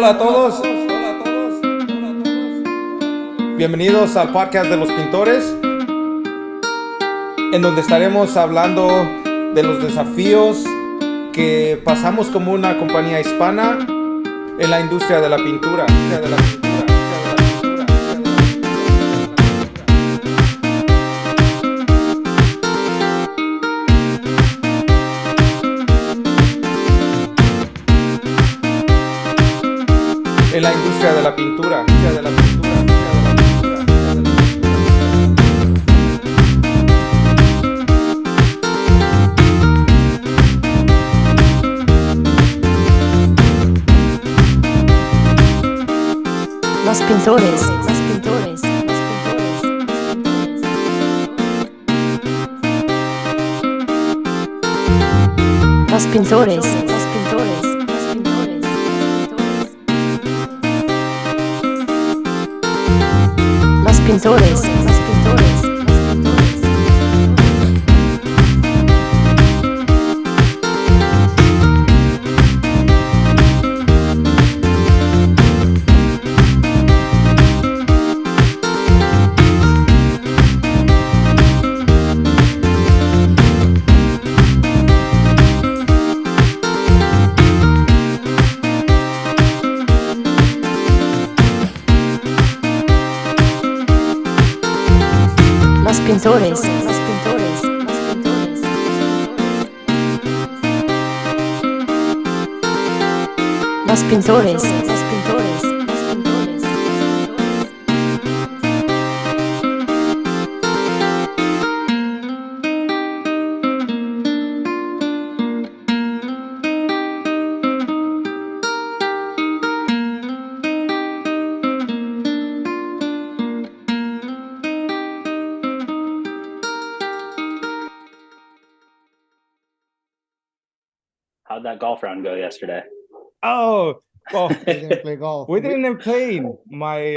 Hola a todos. Hola a todos. Hola a todos. Bienvenidos al podcast de los pintores, en donde estaremos hablando de los desafíos que pasamos como una compañía hispana en la industria de la pintura. En la industria de la pintura. Los pintores. Los pintores. Los pintores. Los pintores. Los pintores. How'd that golf round go yesterday? Oh, We didn't play golf. we didn't even play.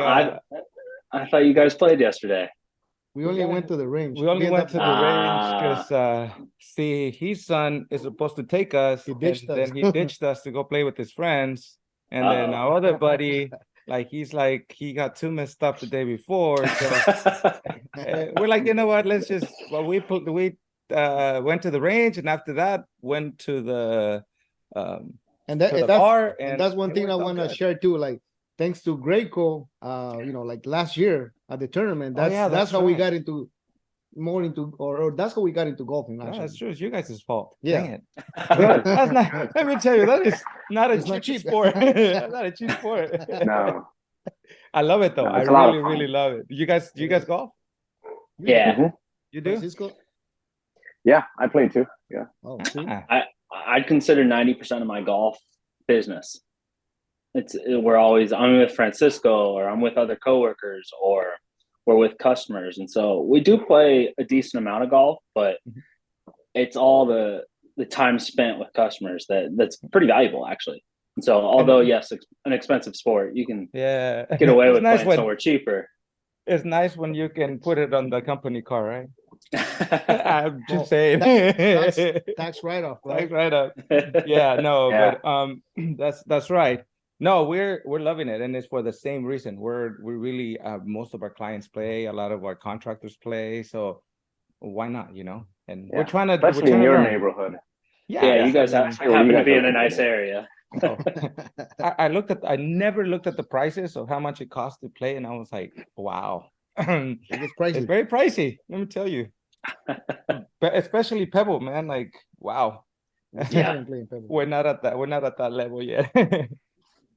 I thought you guys played yesterday. We only went to the range. We only went to the range Ah. because see, his son is supposed to take us. He ditched and us. Then he ditched us to go play with his friends. And then our other buddy, he got too messed up the day before. So we're like, you know what? Let's just we went to the range, and after that went to the And to the bar, and that's one it thing I worked out want to good. share too. Like thanks to Graco, like last year at the tournament, Oh, yeah, that's that's how we right. got into or that's how we got into golfing. No, Actually, that's true. It's you guys' fault. Yeah. Dang it. That's not. Let me tell you, that is not a It's not cheap cheap. sport. That's not a cheap sport. No. I love it though. No, I it's a lot of really, fun. really love it. Do you guys golf? Yeah. You do? Francisco. Yeah, I play too. Yeah. Oh, see? Ah, I'd consider 90% of my golf business. I'm with Francisco, or I'm with other coworkers, or we're with customers. And so we do play a decent amount of golf, but it's all the time spent with customers that's pretty valuable actually. And so although yes, an expensive sport, you can yeah. get away It's with nice playing when somewhere cheaper. it's nice when you can put it on the company car, right? I'm Well, just saying. That's tax write-off, Tax right? write-up. Yeah, no, Yeah. but that's right. No, we're loving it, and it's for the same reason. We really most of our clients play, a lot of our contractors play, so why not, you know? And Yeah. we're trying to Especially in your learn. neighborhood. Yeah, you guys I mean, happen you to guys be are in a nice located. area. oh, I never looked at the prices of how much it costs to play, and I was like, wow. It's It's pricey. very pricey, let me tell you. But especially Pebble, man, like wow. Yeah. We're not at that level yet.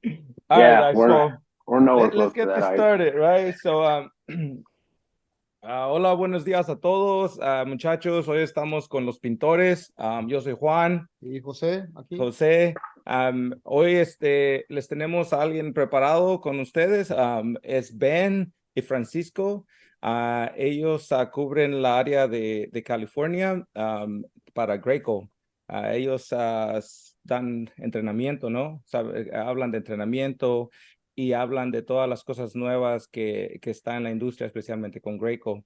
Yeah, All right, guys, we're nowhere let's close to get that this height. started, right? So hola, buenos días a todos, muchachos. Hoy estamos con los pintores. Yo soy Juan. Y José, aquí. José. Hoy les tenemos a alguien preparado con ustedes. Es Ben y Francisco. Ellos cubren la área de California para Graco. Ellos dan entrenamiento, ¿no? Hablan de entrenamiento y hablan de todas las cosas nuevas que están en la industria, especialmente con Graco.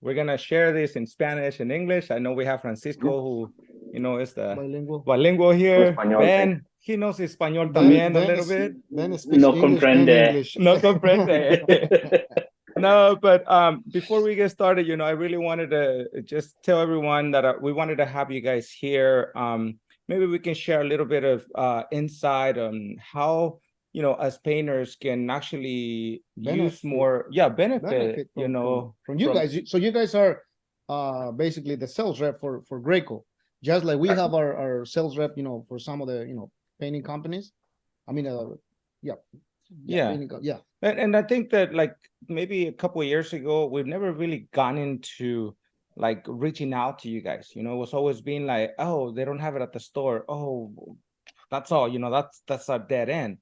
We're going to share this in Spanish and English. I know we have Francisco who you know, it's the Bilingual. bilingual here. Español, Ben, he knows Español también a little bit. Ben speaks No English and comprende. English. No comprende. No, but before we get started, you know, I really wanted to just tell everyone that we wanted to have you guys here. Maybe we can share a little bit of insight on how, you know, as painters can actually use more, benefit, you know, from you guys. So you guys are basically the sales rep for Graco, just like we have our sales rep, you know, for some of the, you know, painting companies. I mean, yeah. And I think that like maybe a couple of years ago, we've never really gone into like reaching out to you guys. You know, it was always being like, oh, they don't have it at the store. Oh, that's all. You know, that's a dead end.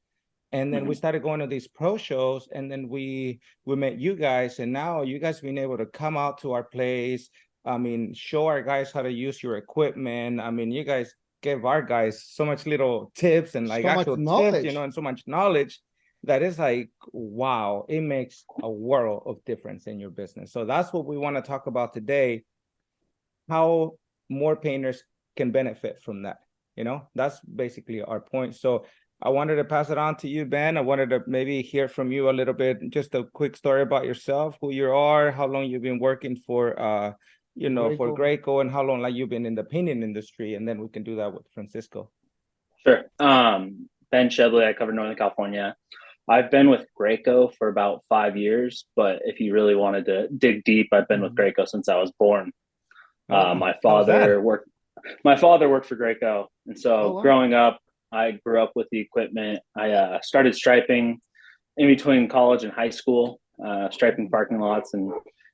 And then we started going to these pro shows, and then we met you guys, and now you guys being able to come out to our place. I mean, show our guys how to use your equipment. I mean, you guys gave our guys so much little tips and like actual tips, you know, and so much knowledge that is like, wow, it makes a world of difference in your business. So that's what we want to talk about today, how more painters can benefit from that. You know, that's basically our point. So I wanted to pass it on to you, Ben. I wanted to maybe hear from you a little bit, just a quick story about yourself, who you are, how long you've been working for, you know, for Graco, and how long like you've been in the painting industry. And then we can do that with Francisco. Sure. Ben Shebly, I cover Northern California. I've been with Graco for about 5 years, but if you really wanted to dig deep, I've been with Graco since I was born. My father worked for Graco, and so growing up, I grew up with the equipment. I started striping in between college and high school, striping parking lots and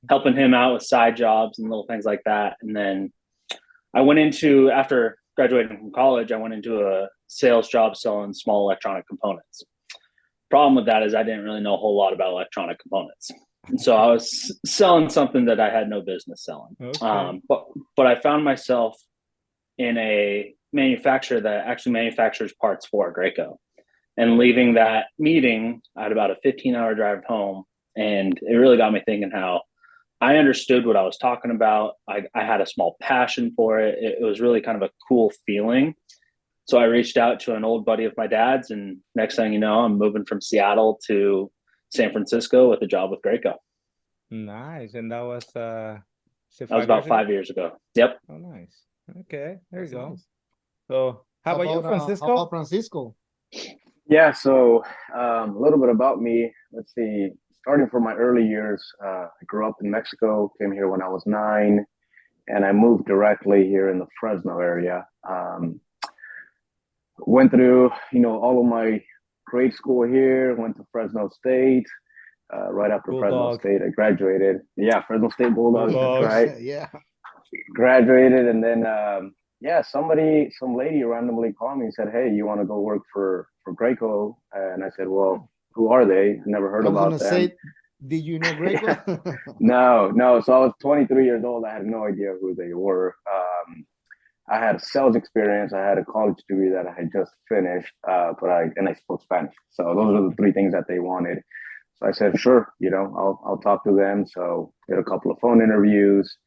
helping him out with side jobs and little things like that. And then after graduating from college, I went into a sales job selling small electronic components. Problem with that is I didn't really know a whole lot about electronic components. And so I was selling something that I had no business selling. Okay. But I found myself in a manufacturer that actually manufactures parts for Graco. And leaving that meeting, I had about a 15-hour drive home. And it really got me thinking how I understood what I was talking about. I had a small passion for it. It was really kind of a cool feeling. So I reached out to an old buddy of my dad's, and next thing you know, I'm moving from Seattle to San Francisco with a job with Graco. Nice. And that was about 5 years ago. Yep. Oh, nice. Okay, there you go. Nice. So how about you, Francisco? How about Francisco? Yeah, so a little bit about me. Let's see. Starting from my early years, I grew up in Mexico, came here when I was 9, and I moved directly here in the Fresno area. Went through, you know, all of my grade school here, went to Fresno State. Right after Fresno State, I graduated. Yeah, Fresno State Bulldogs, right? Yeah. Graduated, and then some lady randomly called me and said, "Hey, you want to go work for Graco?" And I said, "Well, who are they? I never heard about them." Did you know Graco? No. So I was 23 years old. I had no idea who they were. I had sales experience. I had a college degree that I had just finished, but I spoke Spanish. So those are the 3 things that they wanted. So I said, sure, you know, I'll talk to them. So did a couple of phone interviews,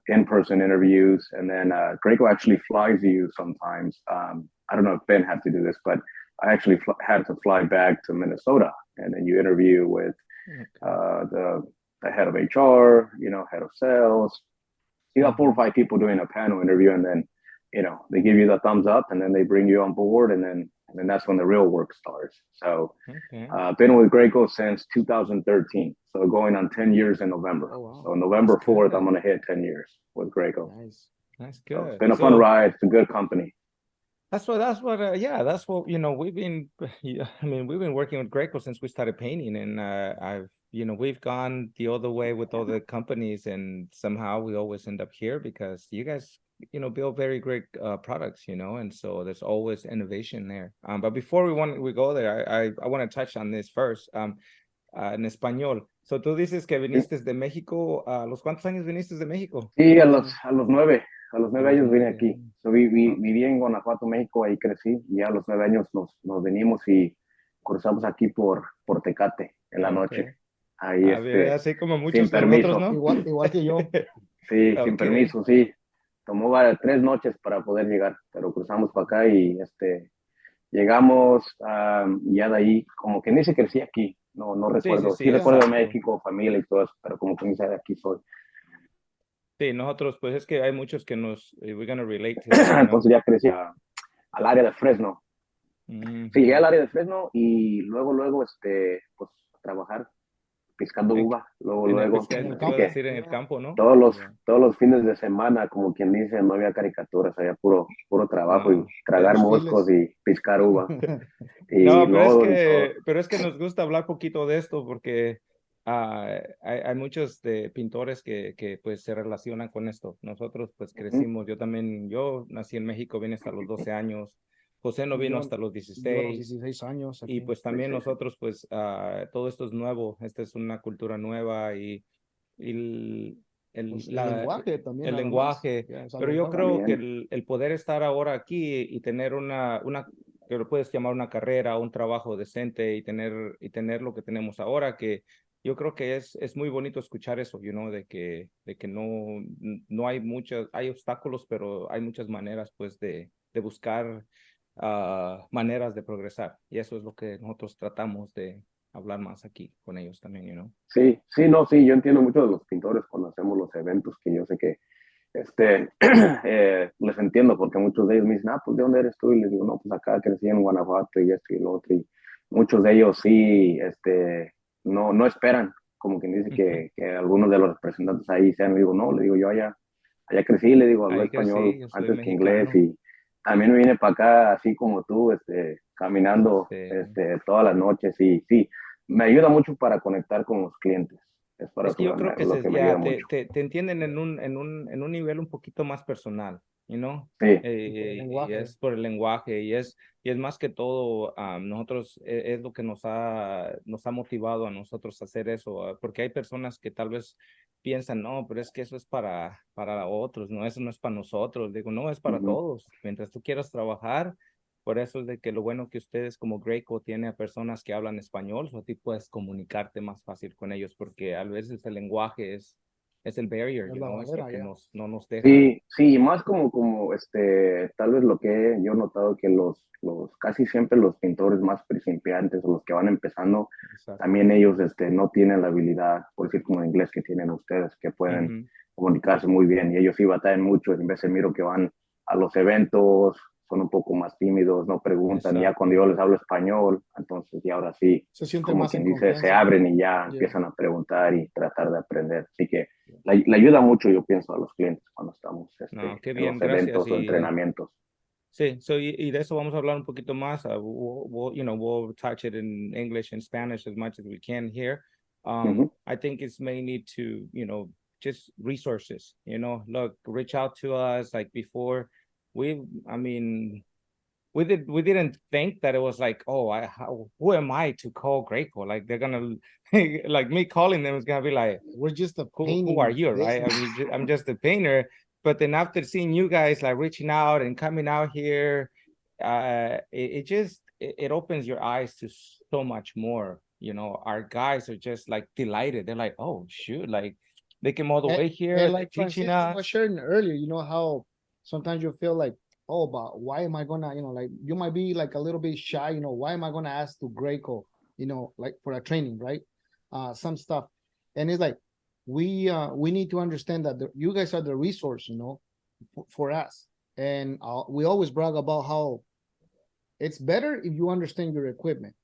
in-person interviews, and then Graco actually flies you sometimes. I don't know if Ben had to do this, but I actually had to fly back to Minnesota, and then you interview with the head of HR, you know, head of sales. You got 4 or 5 people doing a panel interview, and then, you know, they give you the thumbs up, and then they bring you on board, and then that's when the real work starts. So been with Graco since 2013. So going on 10 years in November. Oh, wow. So November 4th, I'm going to hit 10 years with Graco. Nice. That's good. So it's been a fun ride. It's a good company. That's what, you know, we've been working with Graco since we started painting, and we've gone the other way with other companies, and somehow we always end up here because you guys, you know, build very great products, you know, and so there's always innovation there. But before we go there, I want to touch on this first, en español. So tú dices que viniste de México, ¿los cuántos años viniste de México? Sí, a los 9. A los 9 años vine aquí. So, viví en Guanajuato, México, ahí crecí. Y a los 9 años nos venimos y cruzamos aquí por Tecate en la noche. Ahí así como muchos sin permiso. ¿no? Igual que yo. Sí, sin permiso, sí. tomó 3 noches para poder llegar, pero cruzamos para acá y llegamos, ya de ahí, como que ni se crecía aquí, no Sí, sí, recuerdo, sí sí, recuerdo de exacto. México, familia y todo eso, pero como que ni de aquí soy. Sí, nosotros, pues es que hay muchos que we're gonna relate to that, Entonces ya crecí al área de Fresno. Sí, llegué Ujú. al área de Fresno y luego, pues, a trabajar piscando En, uva, en el luego. pesca, En el eso te iba a Así que campo. decir, en el campo, ¿no? todos los, Yeah. todos los fines de semana, como quien dice, no había caricaturas, había puro trabajo y No, tragar moscos Desfiles. y piscar uva. Y no, luego, pero es que nos gusta hablar poquito de esto porque hay muchos pintores que pues se relacionan con esto. Nosotros pues crecimos, yo nací en México, vine hasta los 12 años, José no vino Yo, hasta los yo a los 16 16 años y aquí. pues sí, también sí, sí. nosotros pues todo esto es nuevo, esta es una cultura nueva y Pues el lenguaje también el nada más. lenguaje, Ya es pero algo yo nuevo. creo que También, el poder estar ahora aquí y tener que lo puedes llamar una carrera, un trabajo decente y tener lo que tenemos ahora, que yo creo que es muy bonito escuchar eso, de que no hay hay obstáculos, pero hay muchas maneras pues de buscar maneras de progresar. Y eso es lo que nosotros tratamos de hablar más aquí con ellos también, sí, sí, no, sí, yo entiendo mucho de los pintores cuando hacemos los eventos, que yo sé que les entiendo porque muchos de ellos me dicen, pues ¿de dónde eres tú? Y les digo, no, pues acá crecí en Guanajuato y esto y lo otro. Y muchos de ellos sí, no esperan, como quien dice que algunos de los representantes ahí sean. Le digo, no, le digo, yo allá crecí, le digo, hablé Ahí español crecí, yo soy antes que inglés mexicano. y también me vine para acá así como tú, caminando, Este, todas las noches y sí, me ayuda mucho para conectar con los clientes. Es para es que eso yo creo que lo que me ayuda mucho. te entienden en un nivel un poquito más personal, you know? Sí. Y por el Y lenguaje. es por el lenguaje y es más que todo, nosotros es lo que nos ha motivado a nosotros a hacer eso, porque hay personas que tal vez piensan, no, pero es que eso es para otros, no, eso no es para nosotros. Digo, no, es para Ujú. todos. Mientras tú quieras trabajar, por eso es de que lo bueno que ustedes como Graco tiene a personas que hablan español, o a ti puedes comunicarte más fácil con ellos, porque a veces el lenguaje es el barrier, Es la es lo barrera que ya. no nos deja. Sí, sí, y más como tal vez lo que yo he notado que casi siempre los pintores más principiantes o los que van empezando, Exacto. también ellos, no tienen la habilidad, por decir como en inglés que tienen ustedes, que pueden Ujú. comunicarse muy bien y ellos sí batallan mucho, en vez de miro que van a los eventos, son un poco más tímidos, no preguntan, y ya cuando Exacto. yo les hablo español, entonces ya ahora sí, Se siente como más quien en dice, se confianza. abren y ya Yeah. empiezan a preguntar y tratar de aprender. Así que le ayuda mucho, yo pienso, a los clientes cuando estamos No, qué en bien, los gracias. eventos o entrenamientos. Sí, y de eso vamos a hablar un poquito más. We'll touch it in English and Spanish as much as we can here. Ujú, I think it's mainly to, just resources, look, reach out to us like before. I mean, we didn't think that it was like, oh, who am I to call Graco? Like they're gonna, like me calling them is gonna be like, We're just a who are painting you, right? I business. mean, I'm just a painter. But then after seeing you guys like reaching out and coming out here, it opens your eyes to so much more. Our guys are just like delighted. They're like, oh shoot, like they came all the And, way here. and They're like teaching Francisco was us. sharing earlier, you know how sometimes you feel like, oh, but why am I gonna, like you might be like a little bit shy, why am I gonna ask to Graco, like for a training, right? Some stuff. And it's like we need to understand that you guys are the resource, for us. And we always brag about how it's better if you understand your equipment.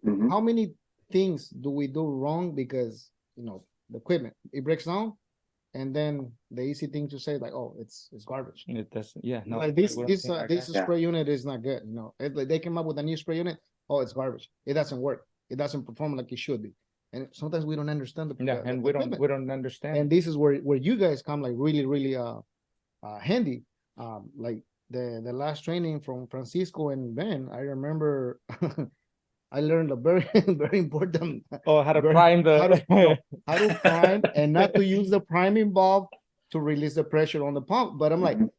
ujú. How many things do we do wrong because the equipment it breaks down, and then the easy thing to say like, oh, it's garbage. It does, yeah, no, Like we don't think like this that. Yeah. spray unit is not good. Like they came up with a new spray unit. Oh, it's garbage. It doesn't work. It doesn't perform like it should be. And sometimes we don't understand Yeah, and the we don't equipment. we don't understand. And this is where you guys come like really really handy. Like the last training from Francisco and Ben, I remember I learned a very very important Oh, how to prime how to the how to prime and not to use the priming valve to release the pressure on the pump. But I'm like, Mhm.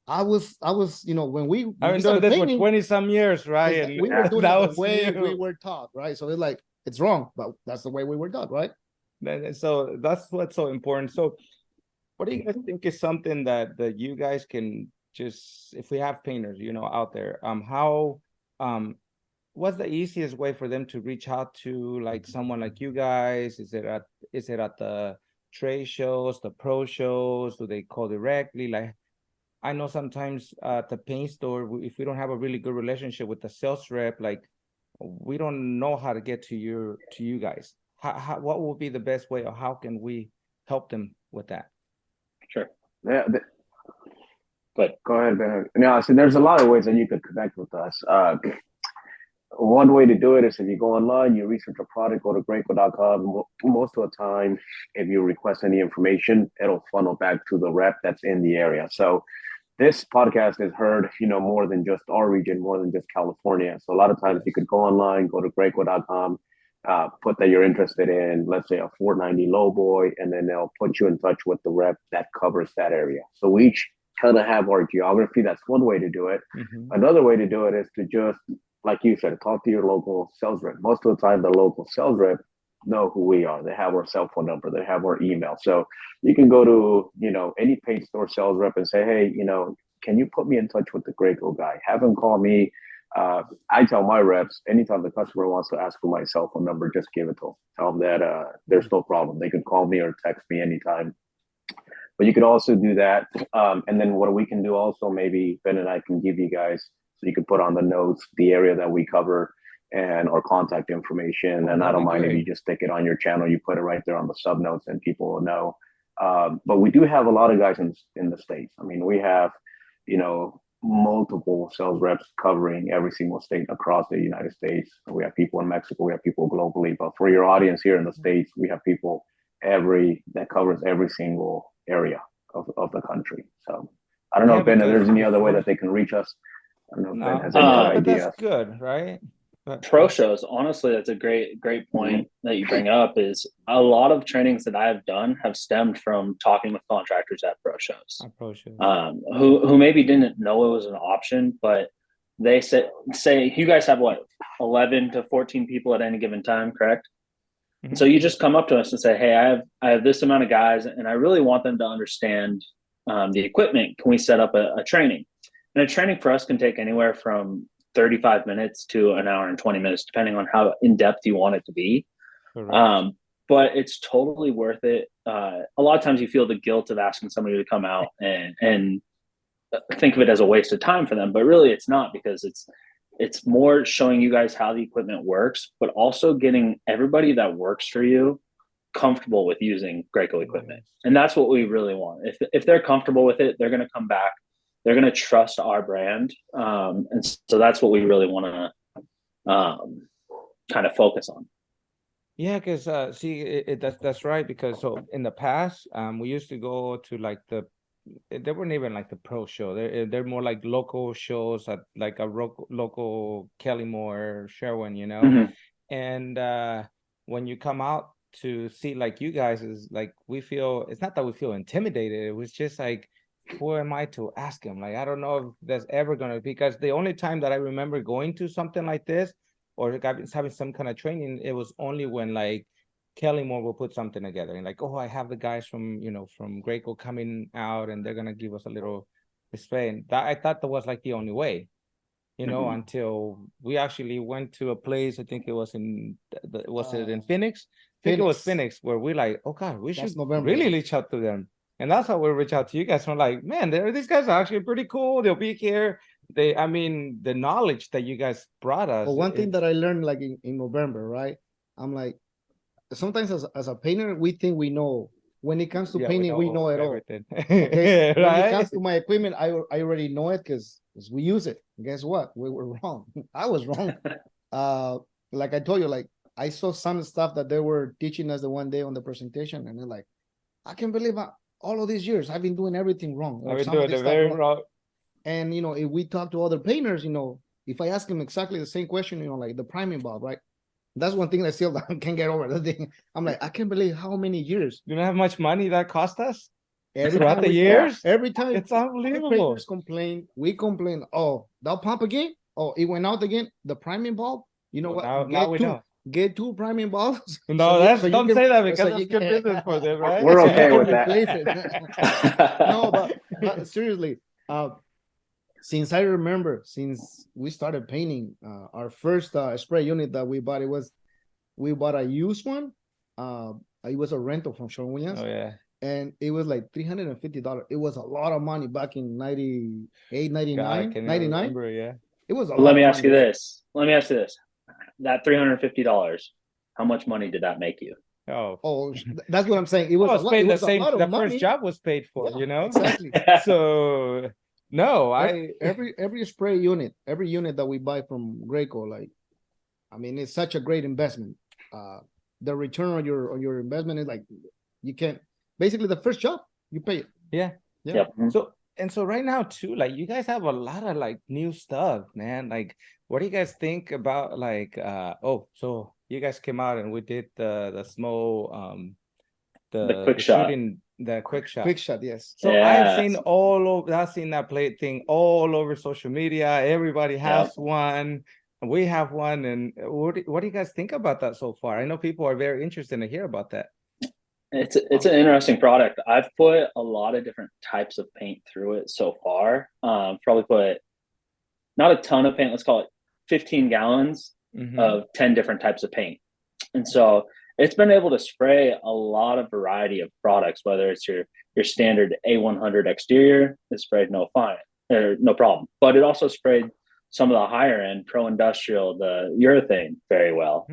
I was when we I've been doing started this for painting, 20 some years, right? And we were Yeah. doing that it the was way we new. were taught, right? So it's like it's wrong, but that's the way we were taught, right? So that's what's so important. So What do you guys think is something that you guys can just, if we have painters, out there, what's the easiest way for them to reach out to like someone like you guys? Is it at the trade shows, the pro shows? Do they call directly? Like, I know sometimes at the paint store, if we don't have a really good relationship with the sales rep, like we don't know how to get to you guys. What will be the best way, or how can we help them with that? Sure. Yeah, But go ahead, Ben. Now, so there's a lot of ways that you could connect with us. One way to do it is if you go online, you research a product, go to Graco.com. Most of the time, if you request any information, it'll funnel back to the rep that's in the area. So this podcast is heard, more than just our region, more than just California. So a lot of times you could go online, go to Graco.com, put that you're interested in, let's say a 490 low boy, and then they'll put you in touch with the rep that covers that area. So we each kind of have our geography. That's one way to do it. Mm-hmm. Another way to do it is to just, like you said, talk to your local sales rep. Most of the time, the local sales rep know who we are. They have our cell phone number. They have our email. So you can go to, any paint store sales rep and say, hey, can you put me in touch with the Graco guy? Have him call me. I tell my reps, anytime the customer wants to ask for my cell phone number, just give it to them. Tell them that there's no problem. They can call me or text me anytime. But you could also do that. And then what we can do also, maybe Ben and I can give you guys, so you can put on the notes the area that we cover and our contact information. And I don't mind if you just stick it on your channel. You put it right there on the sub notes and people will know. But we do have a lot of guys in the States. I mean, we have, multiple sales reps covering every single state across the United States. We have people in Mexico, we have people globally, but for your audience here in the States, we have people that covers every single area of the country. So I don't know, Ben, if there's any other way that they can reach us. I don't know if Ben has any but ideas. that's good, right? Pro shows, honestly, that's a great point that you bring up. Is a lot of trainings that I've done have stemmed from talking with contractors at pro shows, who maybe didn't know it was an option, but they say you guys have what, 11 to 14 people at any given time, correct? Mm-hmm. So you just come up to us and say, hey, I have this amount of guys, and I really want them to understand the equipment. Can we set up a training? And a training for us can take anywhere from 35 minutes to an hour and 20 minutes, depending on how in-depth you want it to be. But it's totally worth it. A lot of times you feel the guilt of asking somebody to come out and think of it as a waste of time for them, but really it's not, because it's more showing you guys how the equipment works, but also getting everybody that works for you comfortable with using Graco equipment. And that's what we really want. If they're comfortable with it, they're going to come back. They're going to trust our brand. And so that's what we really want to kind of focus on. Yeah, because that's right. Because so in the past, we used to go to like they weren't even like the pro show. They're more like local shows at like a local Kellymore, Sherwin, Mm-hmm. And when you come out to see like you guys, is like it's not that we feel intimidated. It was just like, who am I to ask him? Like, I don't know if that's ever going to be, because the only time that I remember going to something like this or having some kind of training, it was only when like Kellymore will put something together and like, oh, I have the guys from Graco coming out and they're going to give us a little display. And I thought that was like the only way, Mm-hmm. until we actually went to a place, I think it was in Phoenix? I think it was Phoenix, where we like, oh God, we should really reach out to them. And that's how we reach out to you guys. We're like, man, these guys are actually pretty cool. They'll be here. The knowledge that you guys brought us. Well, one thing that I learned like in November, right? I'm like, sometimes as a painter, we think we know. When it comes to painting, we know it all. Okay? Right? When it comes to my equipment, I already know it because we use it. Guess what? We were wrong. I was wrong. Like I told you, like I saw some stuff that they were teaching us the one day on the presentation, and they're like, I can't believe all of these years I've been doing everything wrong. I've been doing it very wrong. And if we talk to other painters, if I ask them exactly the same question, like the priming bulb, right? That's one thing that still can't get over. That thing, I'm like, I can't believe how many years. You know how much money that cost us throughout the years. Every time it's unbelievable. We complain. Oh, that pump again. Oh, it went out again. The priming bulb. You know what? Now we know. get 2 priming bottles. No, don't say that because that's good business for them, right? We're so you okay can with that. replace it. No, but seriously, since I remember, since we started painting, our first spray unit that we bought, we bought a used one. It was a rental from Sherwin Williams. Oh yeah. And it was like $350. It was a lot of money back in 98, 99, 99. Remember, yeah. It was a lot Let of me ask money. you this. That $350, how much money did that make you? Oh, that's what I'm saying. It was a lot, paid it the was same. a lot of The money. first job was paid for, Yeah, exactly. So no, every spray unit, every unit that we buy from Graco, like, I mean, it's such a great investment. The return on your investment is like, you can't. Basically, the first job you pay it. Yeah. Yep. So right now too, like you guys have a lot of like new stuff, man. Like, what do you guys think about like so you guys came out and we did the small The quick shot. shooting, the quick shot. Quick shot, yes. So Yes. I've seen that plate thing all over social media. Everybody has one. We have one. And what do you guys think about that so far? I know people are very interested to hear about that. It's an interesting product. I've put a lot of different types of paint through it so far. Probably put not a ton of paint. Let's call it 15 gallons of 10 different types of paint. And so it's been able to spray a lot of variety of products, whether it's your standard A100 exterior, it sprayed no problem. But it also sprayed some of the higher end pro industrial, the urethane very well.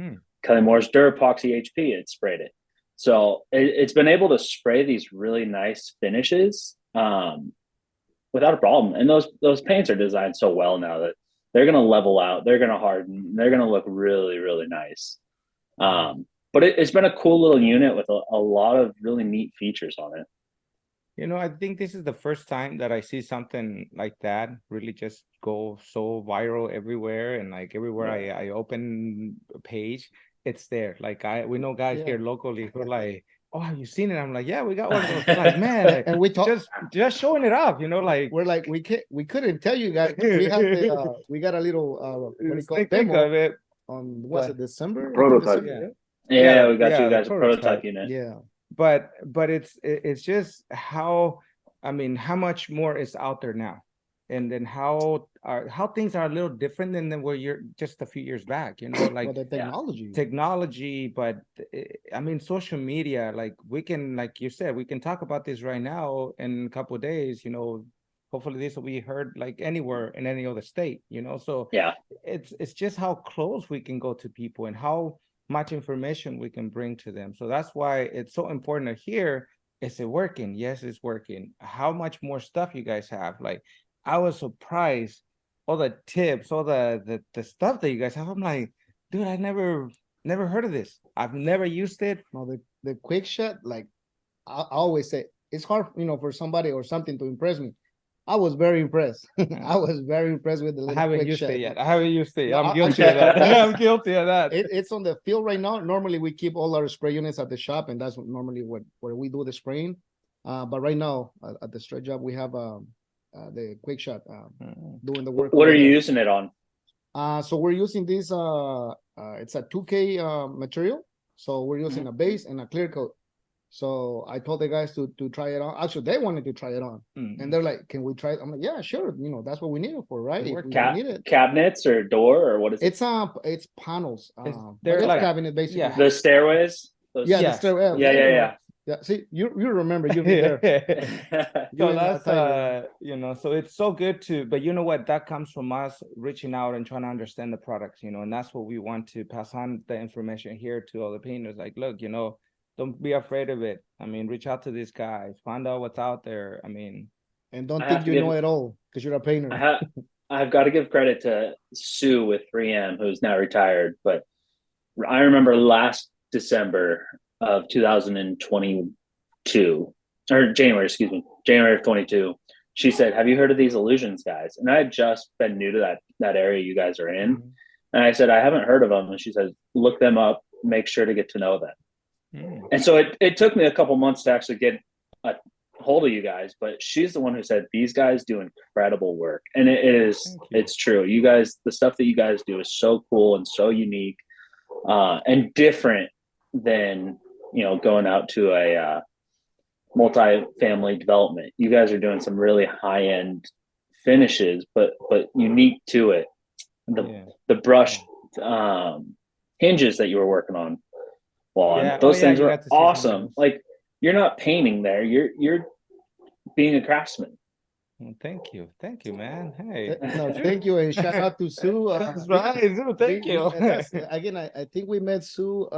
Kelly Moore's Durapoxy HP, it sprayed it. So it's been able to spray these really nice finishes without a problem. And those paints are designed so well now that they're going to level out, they're going to harden, they're going to look really, really nice. But it's been a cool little unit with a lot of really neat features on it. You know, I think this is the first time that I see something like that really just go so viral everywhere. And like everywhere I open a page, it's there. Like we know guys here locally who are like, oh, have you seen it? I'm like, yeah, we got one of those. They're like, man, like, and we talk just showing it off, you know, like we're like we couldn't tell you guys. We have we got a little what do you call it, demo of it on what's it, December? Prototype. Yeah, we got you guys a prototype unit. Yeah. But it's just how much more is out there now, and then how things are a little different than where you're just a few years back, you know, like the technology. But I mean, social media, like we can, like you said, we can talk about this right now in a couple of days, you know. Hopefully this will be heard like anywhere in any other state, you know. So it's just how close we can go to people and how much information we can bring to them. So that's why it's so important to hear, is it working? Yes, it's working. How much more stuff you guys have? Like, I was surprised, all the tips, all the stuff that you guys have. I'm like, dude, I never heard of this. I've never used it. No, the quick shot, like I always say, it's hard, you know, for somebody or something to impress me. I was very impressed. I was very impressed with the little I haven't quick used shot. it yet. I haven't used it. No, I'm guilty of that. I'm guilty of that. It's on the field right now. Normally we keep all our spray units at the shop, and that's normally where we do the spraying. But right now at the straight job, we have the quick shot doing the work. What are you using it on? So we're using this it's a 2K material. So we're using a base and a clear coat. So I told the guys to try it on. Actually, they wanted to try it on, and they're like, "Can we try it?" I'm like, "Yeah, sure. You know, that's what we need it for, right? If we need it." Cabinets or door or what is it? It's panels. They're it's like cabinet basically. Yeah. The stairways. The stairwell. Yeah. Yeah. See, you remember you've been there. So that's you know, so it's so good to, but you know what, that comes from us reaching out and trying to understand the products, you know, and that's what we want to pass on the information here to all the painters. Like, look, you know, don't be afraid of it. I mean, reach out to these guys, find out what's out there. I mean, and don't think you know it all because you're a painter. I've got to give credit to Sue with 3M, who's now retired. But I remember last December of 2022, or January of 22, she said, "Have you heard of these Illusions guys?" And I had just been new to that area you guys are in. And I said, "I haven't heard of them." And she said, "Look them up, make sure to get to know them." And so it took me a couple months to actually get a hold of you guys, but she's the one who said these guys do incredible work. And it's true. You guys, the stuff that you guys do is so cool and so unique. and different than going out to a multi-family development. You guys are doing some really high-end finishes, but unique to it. The brush hinges that you were working on, Juan, those things were awesome. Like, you're not painting there, you're being a craftsman. Well, thank you, man. Hey, no, thank you, and shout out to Sue. That's right, Sue. Thank you. Again, I think we met Sue.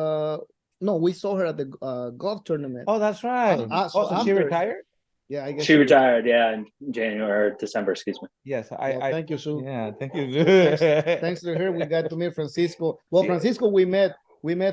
No, we saw her at the golf tournament. Oh, that's right. So she retired. Yeah, I guess she retired. Yeah, in January or December, excuse me. Yes, thank you, Sue. Yeah, thank you, Sue. Thanks to her, we got to meet Francisco. Well, Francisco, we met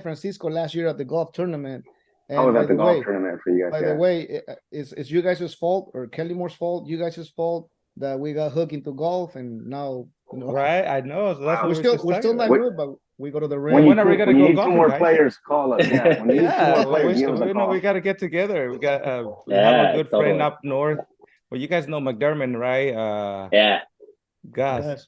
Francisco last year at the golf tournament. And I was at the golf tournament for you guys. By the way, it's you guys' fault or Kelly Moore's fault, you guys' fault that we got hooked into golf, and now right. I know. So that's we're still not good, but we go to the range. When are we gonna go golfing? Two more players, call us. Yeah, when you need two more players, we got to get together. We got we have a good friend up north. Well, you guys know McDermott, right? Yeah. Gus.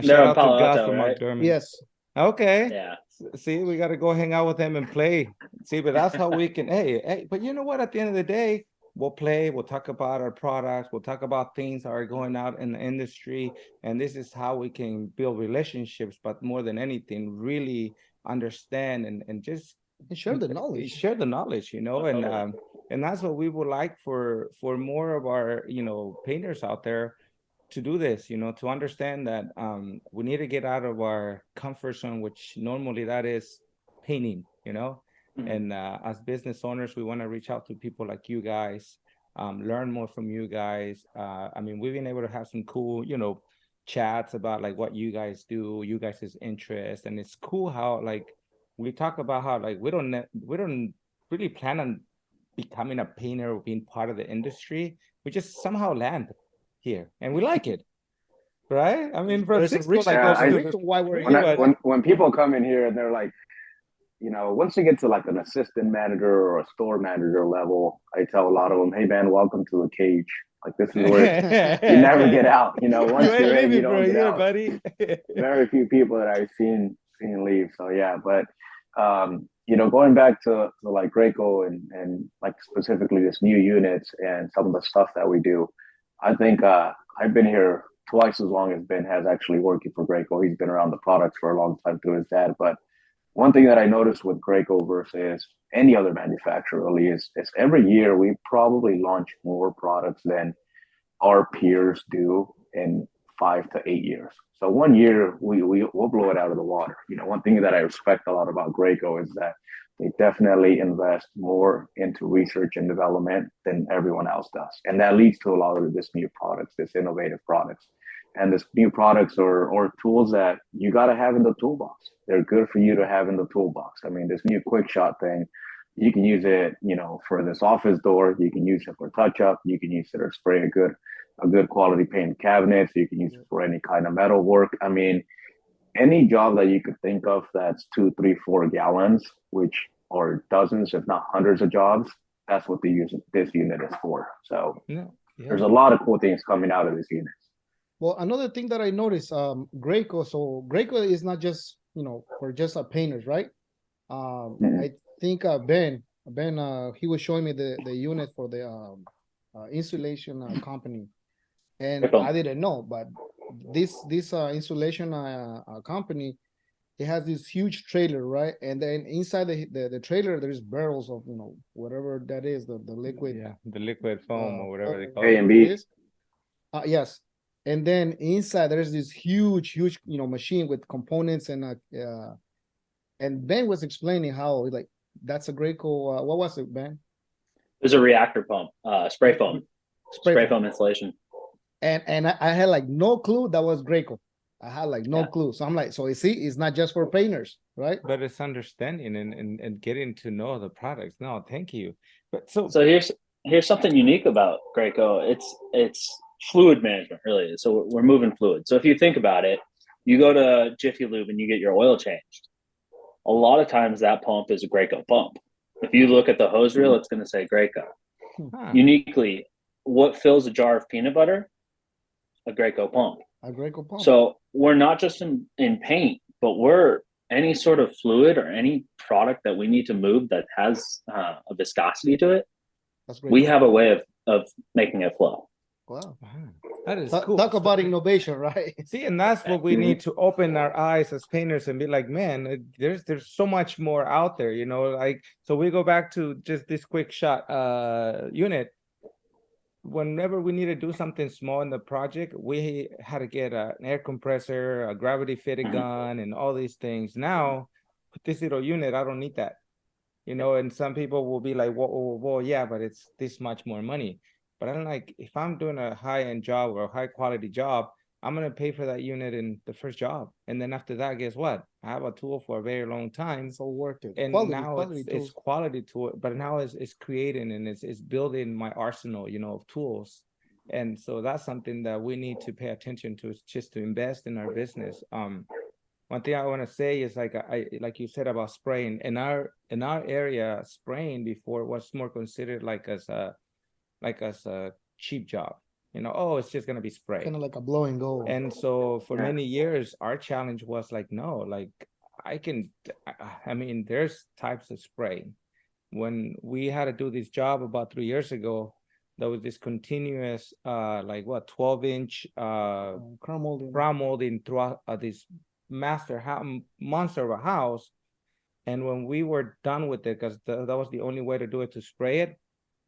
Shout out to Gus from McDermott. Yes. Okay. Yeah. See, we got to go hang out with him and play. See, but that's how we can. Hey, but you know what? At the end of the day, we'll play. We'll talk about our products. We'll talk about things that are going out in the industry, and this is how we can build relationships. But more than anything, really understand and just share the knowledge. Share the knowledge, and that's what we would like for more of our painters out there to do this, to understand that we need to get out of our comfort zone, which normally that is painting, Mm-hmm. And as business owners, we want to reach out to people like you guys, learn more from you guys. I mean, we've been able to have some cool, chats about like what you guys do, you guys' interest, and it's cool how like we talk about how like we don't really plan on becoming a painter or being part of the industry. We just somehow land here and we like it, right? I mean, Francisco, why we're here. When people come in here and they're like, once you get to like an assistant manager or a store manager level, I tell a lot of them, hey man, welcome to the cage. Like, this is where you never get out. Once you're in, you don't get out. Buddy. Very few people that I've seen leave. So yeah, but going back to like Graco and like specifically this new units and some of the stuff that we do, I think I've been here twice as long as Ben has actually working for Graco. He's been around the products for a long time through his dad. But one thing that I noticed with Graco versus any other manufacturer really is every year we probably launch more products than our peers do in 5 to 8 years. So 1 year we'll blow it out of the water. One thing that I respect a lot about Graco is that they definitely invest more into research and development than everyone else does. And that leads to a lot of this new products, this innovative products. And this new products or tools that you got to have in the toolbox. They're good for you to have in the toolbox. I mean, this new quick shot thing, you can use it, for this office door. You can use it for touch up. You can use it to spray a good quality paint cabinets. You can use it for any kind of metal work. I mean, any job that you could think of that's 2, 3, 4 gallons, which are dozens, if not hundreds of jobs, that's what this unit is for. So there's a lot of cool things coming out of this unit. Well, another thing that I noticed, Graco. So Graco is not just for just painters, right? I think Ben, he was showing me the unit for the insulation company, and I didn't know, but this insulation company, it has this huge trailer, right? And then inside the trailer, there's barrels of whatever that is, the liquid. Yeah, the liquid foam or whatever they call it. A and B. Yes. And then inside there's this huge machine with components and Ben was explaining how like that's a Graco. What was it, Ben? There's a reactor pump, spray foam insulation. And I had like no clue that was Graco. I had like no clue. So I'm like, so you see, it's not just for painters, right? But it's understanding and getting to know the products. No, thank you. But so here's something unique about Graco. It's fluid management, really. So we're moving fluid. So if you think about it, you go to Jiffy Lube and you get your oil changed. A lot of times that pump is a Graco pump. If you look at the hose reel, it's going to say Graco. Uniquely, what fills a jar of peanut butter? A Graco pump. A Graco pump. So we're not just in paint, but we're any sort of fluid or any product that we need to move that has a viscosity to it, That's great. we have a way of making it flow. Wow. Wow, that is Talk, cool. talk about innovation, right? See, and that's what we need to open our eyes as painters and be like, man, there's so much more out there, you know, like, so we go back to just this quick shot unit. Whenever we need to do something small in the project, we had to get an air compressor, a gravity fitted gun, and all these things. Now, with this little unit, I don't need that, you know, and some people will be like, whoa, yeah, but it's this much more money. But I'm like, if I'm doing a high-end job or a high-quality job, I'm gonna pay for that unit in the first job. And then after that, guess what? I have a tool for a very long time. So worth it. And Quality, now quality it's tools. quality to it, but now it's creating and it's building my arsenal, you know, of tools. And so that's something that we need to pay attention to, is just to invest in our business. One thing I want to say is like you said about spraying in our area, spraying before was more considered like as a cheap job, you know. Oh, it's just gonna be spray, Kind of like a blow and go. and so for many years our challenge was like, no, like I mean, there's types of spray. When we had to do this job about 3 years ago, there was this continuous like what 12-inch Crown molding. crown molding throughout this monster of a house. And when we were done with it, because that was the only way to do it, to spray it,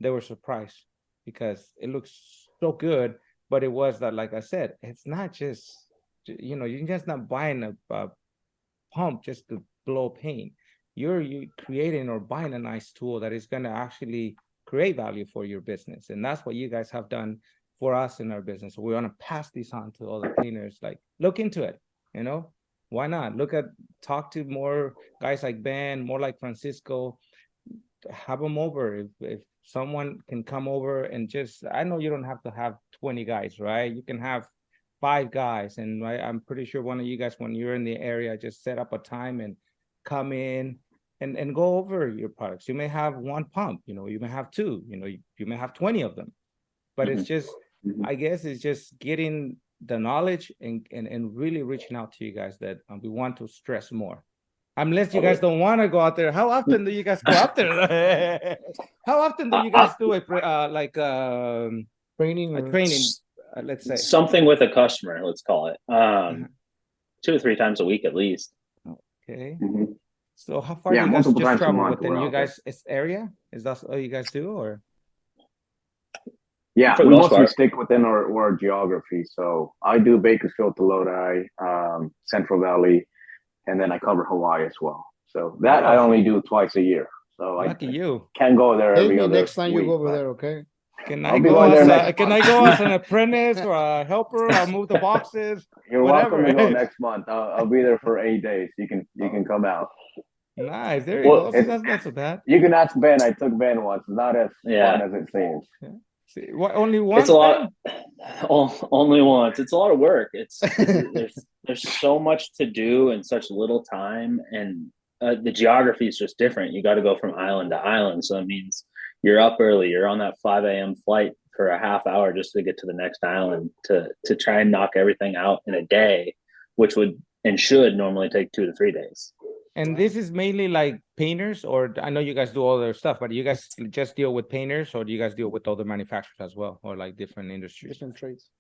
they were surprised because it looks so good. But it was that, like I said, it's not just, you know, you're just not buying a pump just to blow paint. You're creating or buying a nice tool that is going to actually create value for your business. And that's what you guys have done for us in our business. So we want to pass this on to all the painters. Like, look into it, you know. Why not talk to more guys like Ben, more like Francisco, have them over. If someone can come over and just, I know you don't have to have 20 guys, right? You can have 5 guys. And I'm pretty sure one of you guys, when you're in the area, just set up a time and come in and go over your products. You may have one pump, you know, you may have 2, you know, you may have 20 of them, but it's just, I guess it's just getting the knowledge and really reaching out to you guys that we want to stress more. Unless you guys don't want to go out there. How often do you guys go out there? How often do you guys do it? Training or training, let's say. Something with a customer, let's call it. 2 or 3 times a week at least. Okay. Mhm. So how far do you guys multiple just times a travel month within we're you out there. guys' area? Is that all you guys do, or? Yeah, For the we most mostly part. stick within our geography. So I do Bakersfield to Lodi, Central Valley, and then I cover Hawaii as well. So that I only do twice a year. So Lucky you. can't go there Take every me other next time you week, go over but there, okay? Can I'll I be go going there as next can I month. go as an apprentice or a helper? I'll move the boxes. You're whatever. welcome to go next month. I'll be there for 8 days. You can come out. Nice. There you Well, go. See, that's not so bad. You can ask Ben. I took Ben once. It's not as Yeah. fun as it seems. See, what, only once? It's a lot. Only once. It's a lot of work. There's so much to do in such little time, and the geography is just different. You got to go from island to island, so that means you're up early. You're on that 5 a.m. flight for a half hour just to get to the next island to try and knock everything out in a day, which would and should normally take 2 to 3 days. And this is mainly like painters, or I know you guys do all their stuff, but you guys just deal with painters, or do you guys deal with other manufacturers as well, or like different industries? Different trades.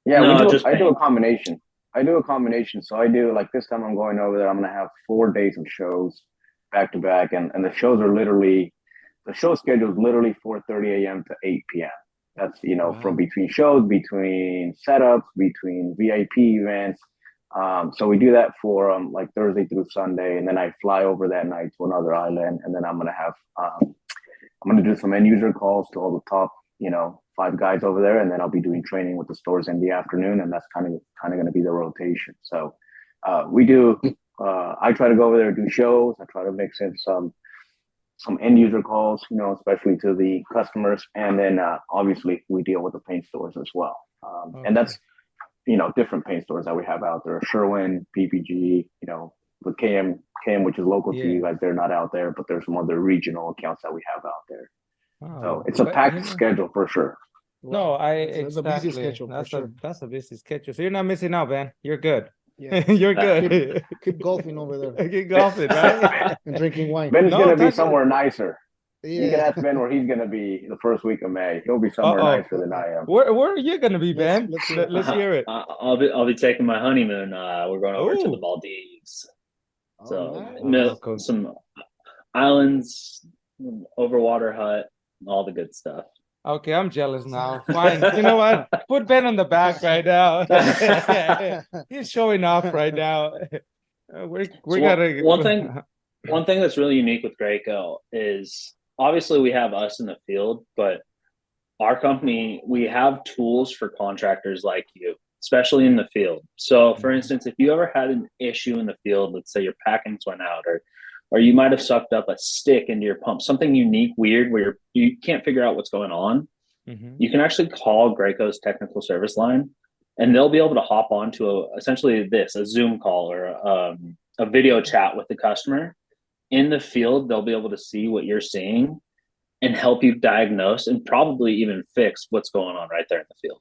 Yeah, No, I do a combination. So I do, like, this time I'm going over there. I'm gonna have 4 days of shows back to back, and the shows are literally, the show schedule is literally 4:30 a.m. to 8 p.m. That's, you know, from between shows, between setups, between VIP events. So we do that for like Thursday through Sunday, and then I fly over that night to another island, and then I'm gonna do some end user calls to all the top, you know, 5 guys over there, and then I'll be doing training with the stores in the afternoon, and that's kind of going to be the rotation. So we do. I try to go over there and do shows. I try to mix in some end user calls, you know, especially to the customers, and then obviously we deal with the paint stores as well. And that's, you know, different paint stores that we have out there: Sherwin, PPG, you know, the KM, which is local to you guys. They're not out there, but there's some other regional accounts that we have out there. So it's a packed schedule for sure. No, That's a busy schedule for sure. That's a busy schedule. So you're not missing out, man. You're good. Yeah. You're good. Keep golfing over there Keep golfing, right? and drinking wine. Ben is No, gonna be that's- somewhere nicer. You can Yeah. ask Ben where he's gonna be the first week of May. He'll be somewhere Uh-oh. nicer than I am. Where are you gonna be, Let's- Ben? let's hear it. Let's hear it. I'll be taking my honeymoon. We're going over to the Ooh. Maldives. Oh, So nice. Cool. some islands, overwater hut, all the good stuff. Okay, I'm jealous now. Fine. You know what? Put Ben on the back right now. He's showing off right now. We So gotta one thing that's really unique with Graco is obviously we have us in the field, but our company, we have tools for contractors like you, especially in the field. So for instance, if you ever had an issue in the field, let's say your packings went out, or you might have sucked up a stick into your pump, something unique, weird, where you can't figure out what's going on, you can actually call Graco's technical service line, and they'll be able to hop onto essentially a Zoom call or a video chat with the customer. In the field, they'll be able to see what you're seeing and help you diagnose and probably even fix what's going on right there in the field.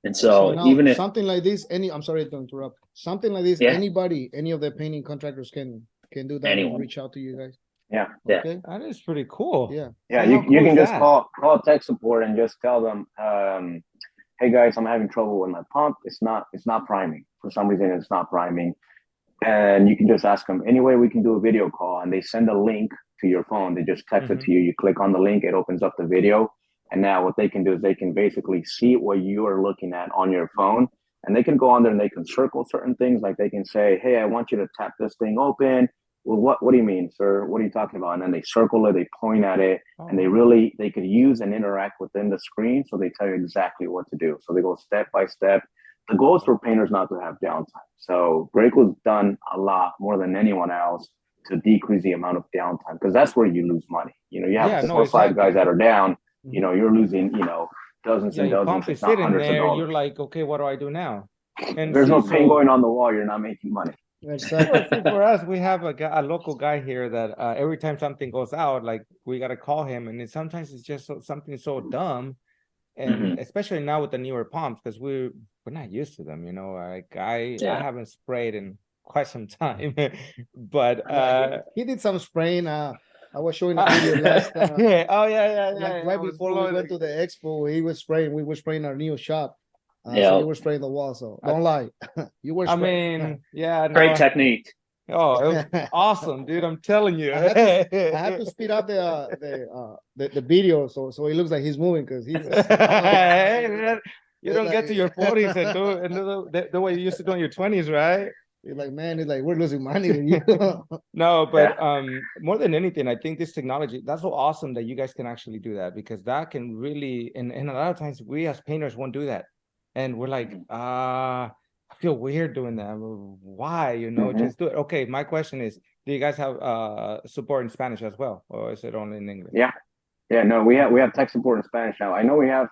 And so now, even if something like this, I'm sorry to interrupt. Something like this, Yeah. anybody, any of the painting contractors can do that and Anyone. reach out to you guys. Yeah. Yeah. Okay. That is pretty cool. Yeah. Yeah, So you how cool can is just that? call tech support and just tell them, hey guys, I'm having trouble with my pump. It's not priming. For some reason, it's not priming. And you can just ask them, anyway, we can do a video call, and they send a link to your phone. They just text it to you. You click on the link, it opens up the video. And now what they can do is they can basically see what you are looking at on your phone, and they can go on there and they can circle certain things. Like they can say, hey, I want you to tap this thing open. Well, what do you mean, sir? What are you talking about? And then they circle it, they point at it, and they could use and interact within the screen. So they tell you exactly what to do. So they go step by step. The goal is for painters not to have downtime. So Graco's done a lot more than anyone else to decrease the amount of downtime, because that's where you lose money. You have 4 or 5 guys that are down, you're losing, dozens and your dozens, pump is if not sitting hundreds of there. dollars. You're like, okay, what do I do now? And There's no see, paint going on the wall, you're not making money. Exactly. See, for us, we have a local guy here that every time something goes out, like we gotta call him, and sometimes it's just something so dumb, and especially now with the newer pumps, because we're not used to them. Like I haven't sprayed in quite some time, but he did some spraying. I was showing a video last. yeah. Right before we went to the expo, he was spraying. We were spraying our new shop. So you were spraying the wall. So don't lie. You were. Spraying. Great technique. Oh, it was awesome, dude! I'm telling you. I had to speed up the video so it looks like he's moving, because he was. Hey, man, you don't get to your 40s and do the way you used to do in your 20s, right? You're like, man, it's like we're losing money with you. No, but more than anything, I think this technology, that's so awesome that you guys can actually do that, because that can really, and a lot of times we as painters won't do that. And we're like, I feel weird doing that. Why? Just do it. Okay, my question is, do you guys have support in Spanish as well, or is it only in English? Yeah, no, we have tech support in Spanish now. I know we have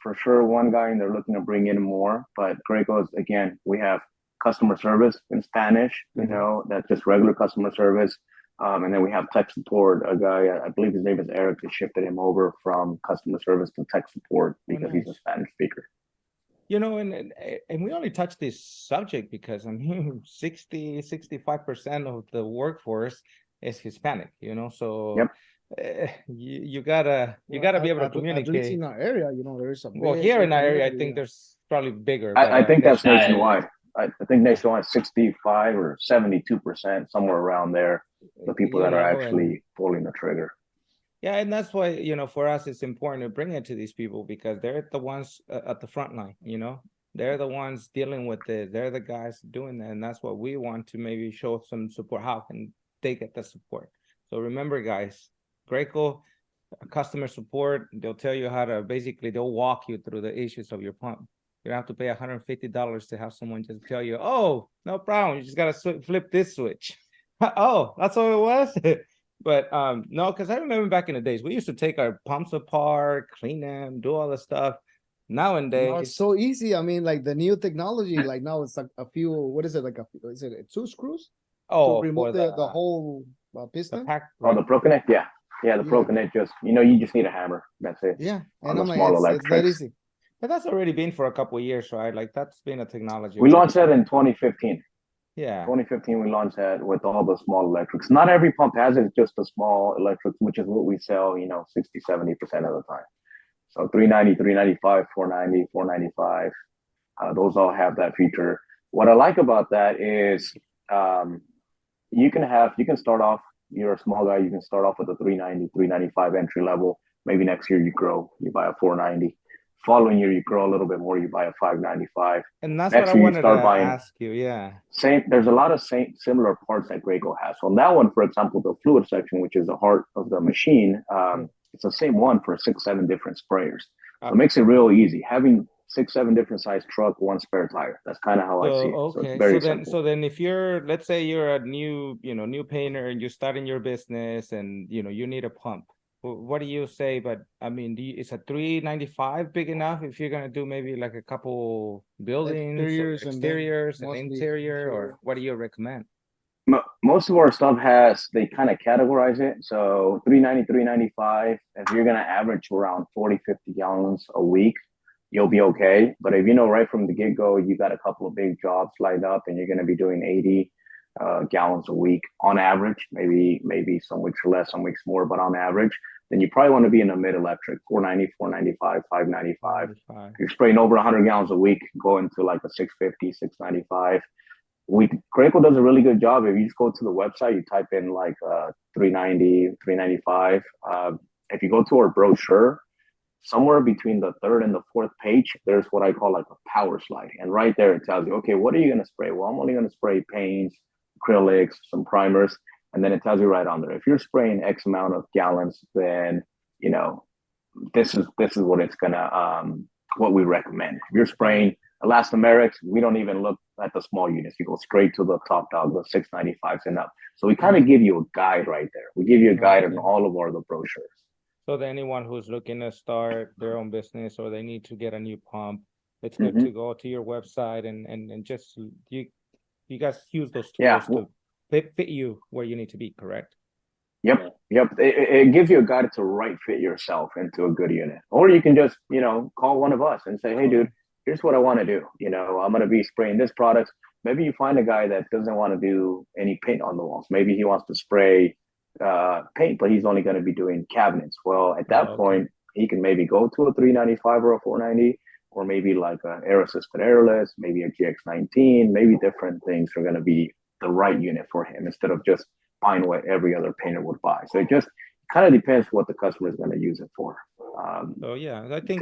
for sure one guy, and they're looking to bring in more, but Graco's, again, we have customer service in Spanish, that's just regular customer service. And then we have tech support, a guy, I believe his name is Eric, they shifted him over from customer service to tech support because he's a Spanish speaker. And we only touch this subject because 65% of the workforce is Hispanic, so you gotta be able to communicate. At least in our area, there's a here in our area, I think there's probably bigger. I think that's nationwide. I think nationwide 65 or 72%, somewhere around there, the people that are actually pulling the trigger. Yeah, and that's why, for us, it's important to bring it to these people, because they're the ones at the front line, they're the ones dealing with it. They're the guys doing that. And that's what we want to maybe show some support. How can they get the support? So remember, guys, Graco customer support, they'll tell you how to, they'll walk you through the issues of your pump. You don't have to pay $150 to have someone just tell you, oh, no problem. You just got to flip this switch. Oh, that's all it was? But no, because I remember back in the days, we used to take our pumps apart, clean them, do all the stuff. Nowadays, it's so easy. I mean, like the new technology, like now it's like a few, what is it? Is it 2 screws? Oh, to remove the whole piston? The Pro Connect, yeah. Yeah, the Pro Connect, you just need a hammer. That's it. Yeah, and I'm like, it's that easy. But that's already been for a couple of years, right? Like that's been a technology. We launched that in 2015. Yeah. 2015, we launched that with all the small electrics. Not every pump has it, it's just the small electrics, which is what we sell, 60, 70% of the time. So 390, 395, 490, 495, those all have that feature. What I like about that is you can start off, you're a small guy, you can start off with a 390, 395 entry level. Maybe next year you grow, you buy a 490. Following year, you grow a little bit more, you buy a 595. And that's Next what I year, you wanted to start buying ask you. Yeah. there's a lot of similar parts that Graco has. So on that one, for example, the fluid section, which is the heart of the machine, it's the same one for 6, 7 different sprayers. So it makes it real easy. Having 6, 7 different size truck, one spare tire. That's kind of how I see it. Okay. So it's very then, simple. so then if you're, let's say you're a new painter and you're starting your business and, you need a pump. What do you say? But I mean, is a 395 big enough if you're gonna do maybe like a couple buildings, exteriors and interior, or what do you recommend? Most of our stuff they kind of categorize it. So 390, 395, if you're gonna average around 40, 50 gallons a week, you'll be okay. But if right from the get-go, you got a couple of big jobs lined up and you're gonna be doing 80 gallons a week on average, maybe some weeks less, some weeks more, but on average, then you probably want to be in a mid-electric, 490, 495, 595. If you're spraying over 100 gallons a week, go into like a 650, 695. Graco does a really good job. If you just go to the website, you type in like 390, 395. If you go to our brochure, somewhere between the third and the fourth page, there's what I call like a power slide. And right there, it tells you, okay, what are you going to spray? Well, I'm only going to spray paints, acrylics, some primers. And then it tells you right on there, if you're spraying X amount of gallons, then, this is what it's going to, what we recommend. If you're spraying elastomerics, we don't even look at the small units. You go straight to the top dog, the 695s and up. So we kind of give you a guide right there. We give you a guide in all of the brochures. So to anyone who's looking to start their own business or they need to get a new pump, it's good to go to your website and just you guys use those tools to fit you where you need to be, correct? Yep. It gives you a guide to right fit yourself into a good unit. Or you can just, call one of us and say, hey, dude, here's what I want to do. I'm going to be spraying this product. Maybe you find a guy that doesn't want to do any paint on the walls. Maybe he wants to spray paint, but he's only going to be doing cabinets. Well, at that point, he can maybe go to a 395 or a 490, or maybe like an air assisted airless, maybe a GX19, maybe different things are going to be the right unit for him instead of just buying what every other painter would buy. So it just kind of depends what the customer is going to use it for. I think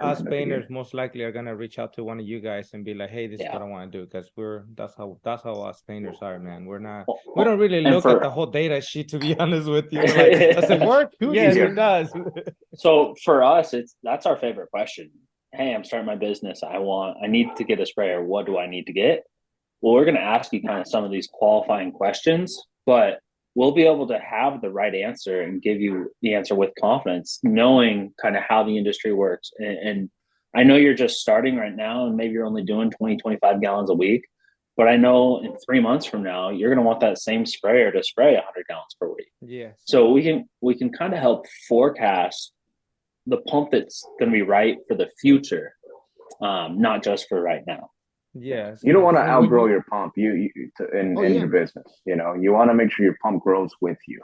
us painters most likely are gonna reach out to one of you guys and be like, "Hey, this is what I want to do," because that's how us painters are, man. We don't really look at the whole data sheet, to be honest with you. Like, does it work? Yes, it does. So for us, that's our favorite question. Hey, I'm starting my business. I need to get a sprayer. What do I need to get? Well, we're gonna ask you kind of some of these qualifying questions, but we'll be able to have the right answer and give you the answer with confidence, knowing kind of how the industry works. And I know you're just starting right now and maybe you're only doing 20, 25 gallons a week, but I know in 3 months from now, you're going to want that same sprayer to spray 100 gallons per week. Yeah. So we can kind of help forecast the pump that's going to be right for the future, not just for right now. Yes. You don't want to outgrow your pump in your business. You want to make sure your pump grows with you.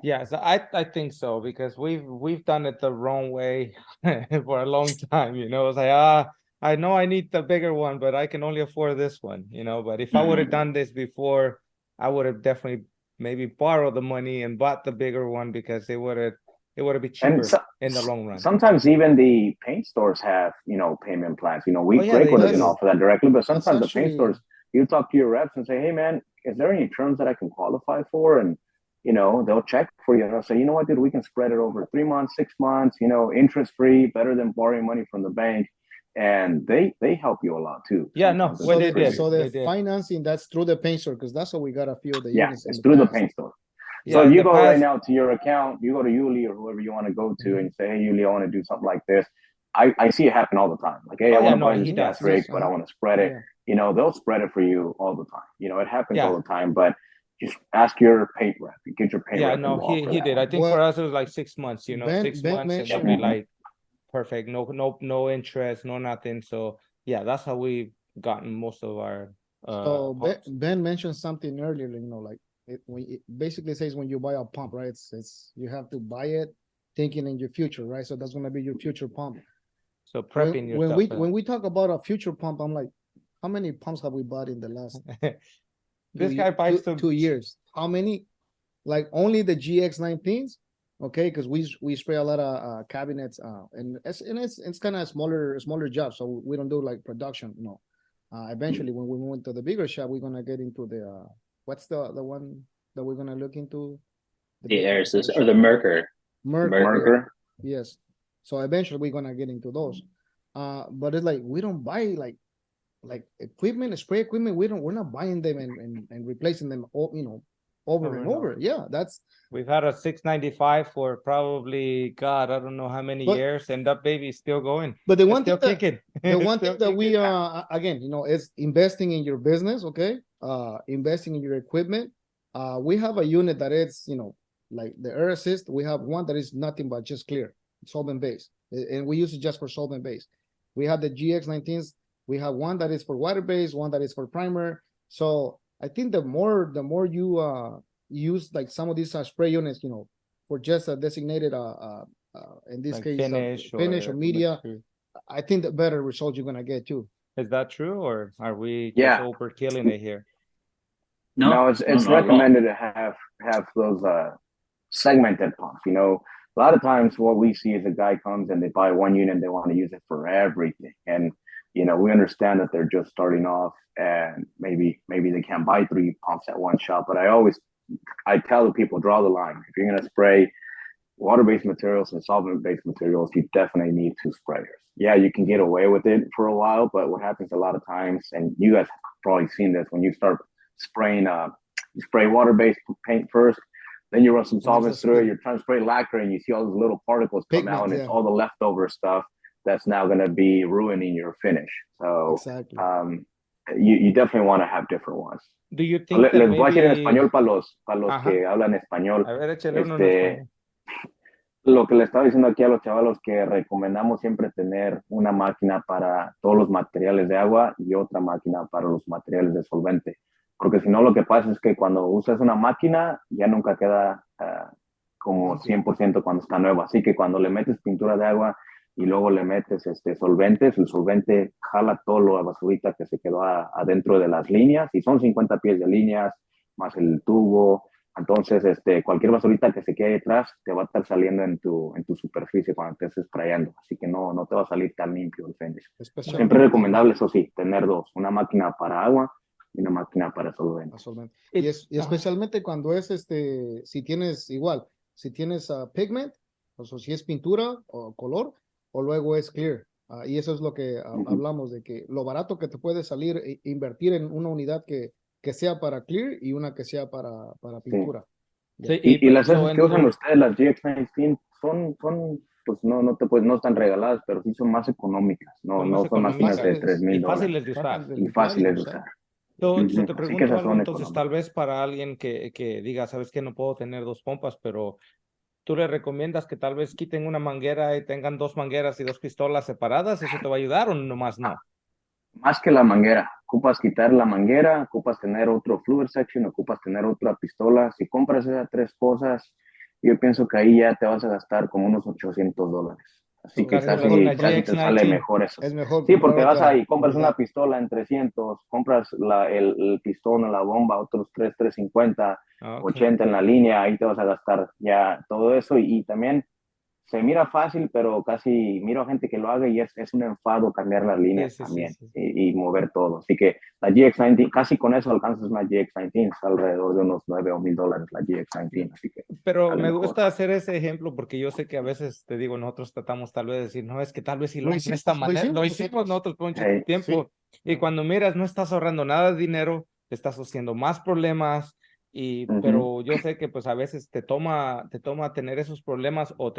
Yes, I think so, because we've done it the wrong way for a long time. It's like, I know I need the bigger one, but I can only afford this one, but if I would have done this before, I would have definitely maybe borrowed the money and bought the bigger one, because it would have been cheaper in the long run. Sometimes even the paint stores have, payment plans. Graco doesn't offer that directly, but sometimes the paint stores, you talk to your reps and say, hey man, is there any terms that I can qualify for? And, they'll check for you and they'll say, you know what, dude, we can spread it over 3 months, 6 months, interest free, better than borrowing money from the bank. And they help you a lot too. Yeah, no, so the financing, that's through the paint store, because that's what we got a few of the units. Yeah, it's through the paint store. So if you go right now to your account, you go to Yuli or whoever you want to go to and say, hey, Yuli, I want to do something like this. I see it happen all the time. Like, hey, I want to buy this gas rig, but I want to spread it. They'll spread it for you all the time. It happens all the time, but just ask your paint rep. Get your paint rep. Yeah, no, he did. I think for us, it was like 6 months, 6 months, it would be like perfect. No interest, no nothing. So yeah, that's how we've gotten most of our So pumps. Ben mentioned something earlier, like it basically says when you buy a pump, right? It's you have to buy it thinking in your future, right? So that's gonna be your future pump. So prepping When yourself. when we talk about a future pump, I'm like, how many pumps have we bought in the last This guy buys some 2 years? How many? Like only the GX19s, okay? Because we spray a lot of cabinets, and it's kind of smaller job, so we don't do like production, eventually when we move to the bigger shop, we're gonna get into the what's the one that we're gonna look into? The air system or the Merker. Merker. Yes. So eventually we're gonna get into those. But it's like we don't buy like equipment, spray equipment. We're not buying them and replacing them all, over and over. Yeah, we've had a 695 for probably God, I don't know how many years, and that baby's still going. But the one thing kicking. The one thing that we again, is investing in your business, okay? Investing in your equipment. We have a unit that is, like the air assist. We have one that is nothing but just clear, solvent based, and we use it just for solvent based. We have the GX19s. We have one that is for water based, one that is for primer. So I think the more you use like some of these spray units, for just a designated in this like case finish or media, I think the better results you're gonna get too. Is that true, or are we just overkilling it here? No, it's recommended to have those segmented pumps. A lot of times what we see is a guy comes and they buy one unit and they want to use it for everything. And we understand that they're just starting off and maybe they can't buy 3 pumps at one shop. But I tell the people, draw the line. If you're gonna spray water-based materials and solvent-based materials, you definitely need 2 sprayers. Yeah, you can get away with it for a while, but what happens a lot of times, and you guys have probably seen this, when you start spraying, you spray water-based paint first, then you run some solvents through it, you're trying to spray lacquer, and you see all those little particles come out, and it's all the leftover stuff that's now going to be ruining your finish. So exactly. You definitely want to have different ones. Do you think Les voy a decir en español para los que hablan español. A ver, échale uno en español. Lo que le estaba diciendo aquí a los chavalos, que recomendamos siempre tener una máquina para todos los materiales de agua y otra máquina para los materiales de solvente. Porque si no, lo que pasa es que cuando usas una máquina ya nunca queda como 100% cuando está nueva. Así que cuando le metes pintura de agua y luego le metes solventes, el solvente jala todo la basurita que se quedó adentro de las líneas, y son 50 pies de líneas más el tubo. Entonces, cualquier basurita que se quede detrás te va a estar saliendo en tu superficie cuando estés sprayando. Así que no te va a salir tan limpio el finish. Siempre es recomendable, eso sí, tener 2. Una máquina para agua y una máquina para solvente. Y especialmente cuando es, si tienes pigment, o sea, si es pintura o color, o luego es clear. Y eso es lo que hablamos, de que lo barato que te puede salir invertir en una unidad que sea para clear y una que sea para pintura. Sí. Y las esas que usan ustedes, las GX19, son pues no están regaladas, pero sí son más económicas. No son máquinas de $3,000. Y fáciles de usar. Y fáciles de usar. Te pregunto algo, entonces, tal vez para alguien que diga, sabes que no puedo tener 2 pompas, pero tú le recomiendas que tal vez quiten una manguera y tengan 2 mangueras y 2 pistolas separadas. ¿Eso te va a ayudar o nomás no? Más que la manguera, ocupas quitar la manguera, ocupas tener otro fluid section, ocupas tener otra pistola. Si compras esas 3 cosas, yo pienso que ahí ya te vas a gastar como unos $800. Así que casi te sale mejor eso. Es mejor. Sí, porque vas ahí, compras una pistola en 300, compras el pistón o la bomba, otros 350, 80 en la línea, ahí te vas a gastar ya todo eso. Y también se mira fácil, pero casi miro a gente que lo haga y es un enfado cambiar las líneas también. Y mover todo. Así que la GX19, casi con eso alcanzas una GX19, alrededor de unos $9 o $1,000 la GX19. Así que pero me gusta hacer ese ejemplo porque yo sé que a veces, te digo, nosotros tratamos tal vez de decir, no, es que tal vez si lo hacen de esta manera, lo hicimos nosotros por mucho tiempo. Y cuando miras, no estás ahorrando nada de dinero, te estás haciendo más problemas. Pero yo sé que pues a veces te toma tener esos problemas o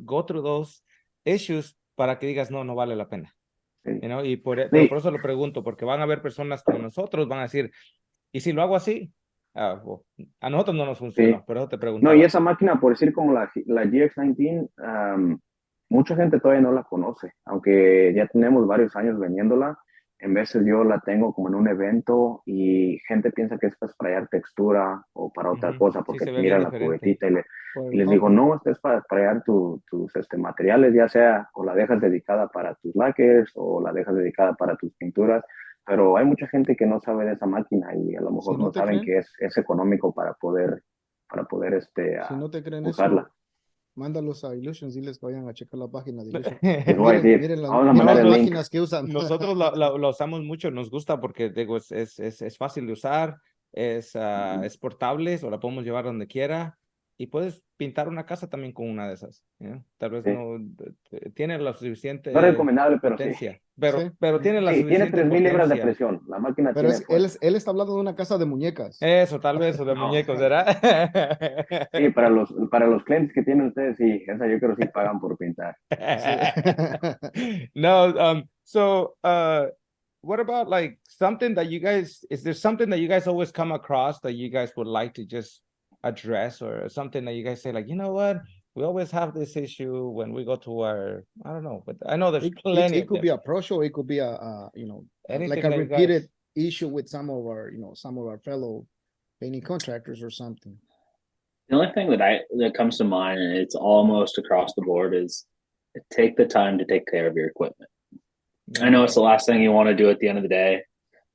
go through those issues para que digas no vale la pena. Y pero por eso lo pregunto, porque van a haber personas como nosotros, van a decir, ¿y si lo hago así? A nosotros no nos funciona, pero eso te pregunto. No, y esa máquina, por decir como la GX19, mucha gente todavía no la conoce, aunque ya tenemos varios años vendiéndola. En veces yo la tengo como en un evento y gente piensa que es para sprayar textura o para otra Ujú. cosa Sí, porque se ve bien miran la diferente. cubetita Por y el les digo, color. no, esto es para sprayar tus materiales, ya sea o la dejas dedicada para tus lacquers o la dejas dedicada para tus pinturas, pero hay mucha gente que no sabe de esa máquina y a lo Si mejor no no te saben creen, que es económico para poder si no te creen usarla. eso, mándalos a Illusions, diles que vayan a checar la página de Illusions. Les voy a Miren, decir, miren las, vamos a miren mandar No, las el link. máquinas que usan. nosotros lo usamos mucho, nos gusta porque digo, es fácil de usar, es portable, o la podemos llevar donde quiera y puedes pintar una casa también con una de esas. ¿Ya? Tal vez Sí. no tiene la No es suficiente recomendable, pero sí. potencia, Sí, pero tiene la Sí, tiene suficiente 3000 libras de potencia. presión. La máquina pero tiene fuerza. él está hablando de una casa de muñecas. Eso, tal vez, o de No, muñecos, ¿verdad? sí, para los clientes que tienen ustedes, sí, esa yo creo que sí pagan por pintar. Sí. No, so what about like something that you guys, is there something that you guys always come across that you guys would like to just address, or something that you guys say like, you know what, we always have this issue when we go to our, I don't know, but I know there's plenty It of could be them. a pro show. It could be like Anything a that you repeated guys, issue with some of our fellow painting contractors or something. The only thing that comes to mind, and it's almost across the board, is take the time to take care of your equipment. I know it's the last thing you want to do at the end of the day,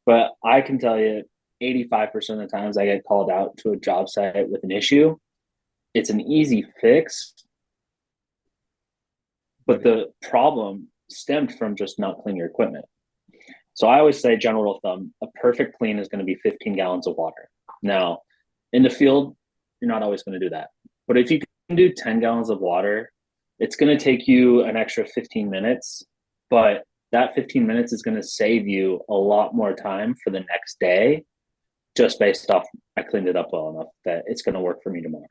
but I can tell you 85% of the times I get called out to a job site with an issue, it's an easy fix, but the problem stemmed from just not cleaning your equipment. So I always say, general rule of thumb, a perfect clean is going to be 15 gallons of water. Now, in the field, you're not always going to do that. But if you can do 10 gallons of water, it's going to take you an extra 15 minutes. But that 15 minutes is going to save you a lot more time for the next day, just based off I cleaned it up well enough that it's going to work for me tomorrow.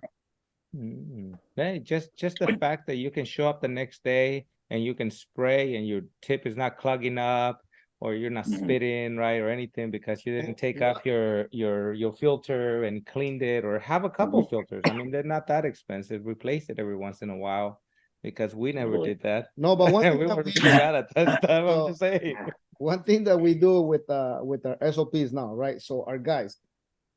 Hey, just the fact that you can show up the next day and you can spray and your tip is not clogging up, or you're not spitting, right, or anything because you didn't take off your filter and cleaned it, or have a couple filters. I mean, they're not that expensive. Replace it every once in a while, because we never did that. No, but one thing We that were we really bad at that stuff. I'm so just saying. one thing that we do with our SOPs now, right? So our guys,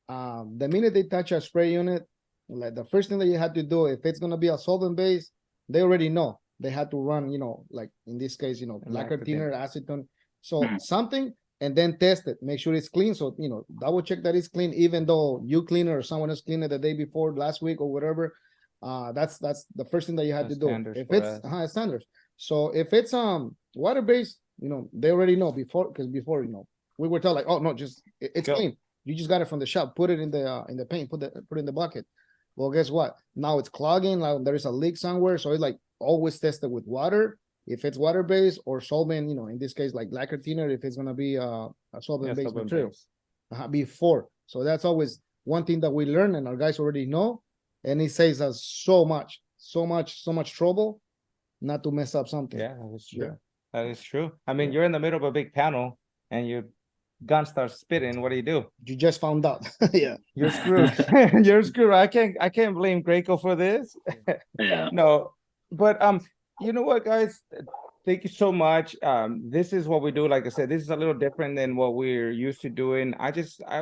the minute they touch a spray unit, like the first thing that you have to do, if it's gonna be a solvent base, they already know they had to run, like in this case, lacquer thinner, acetone, so something, and then test it, make sure it's clean. So double check that it's clean, even though you clean it or someone else cleaned it the day before, last week or whatever. That's the first thing that you have to do. If it's standards. So if it's water based, they already know before, because before we were told like, oh no, just it's clean. You just got it from the shop. Put it in the paint. Put it in the bucket. Well, guess what? Now it's clogging. Now there is a leak somewhere. So it's like always test it with water. If it's water based or solvent, in this case like lacquer thinner, if it's gonna be a solvent based material before. So that's always one thing that we learn, and our guys already know, and it saves us so much trouble not to mess up something. Yeah, that's true. Yeah. That is true. I mean, you're in the middle of a big panel and your gun starts spitting. What do? You just found out. Yeah, you're screwed. You're screwed. I can't blame Graco for this. Yeah. No, but you know what, guys? Thank you so much. This is what we do. Like I said, this is a little different than what we're used to doing.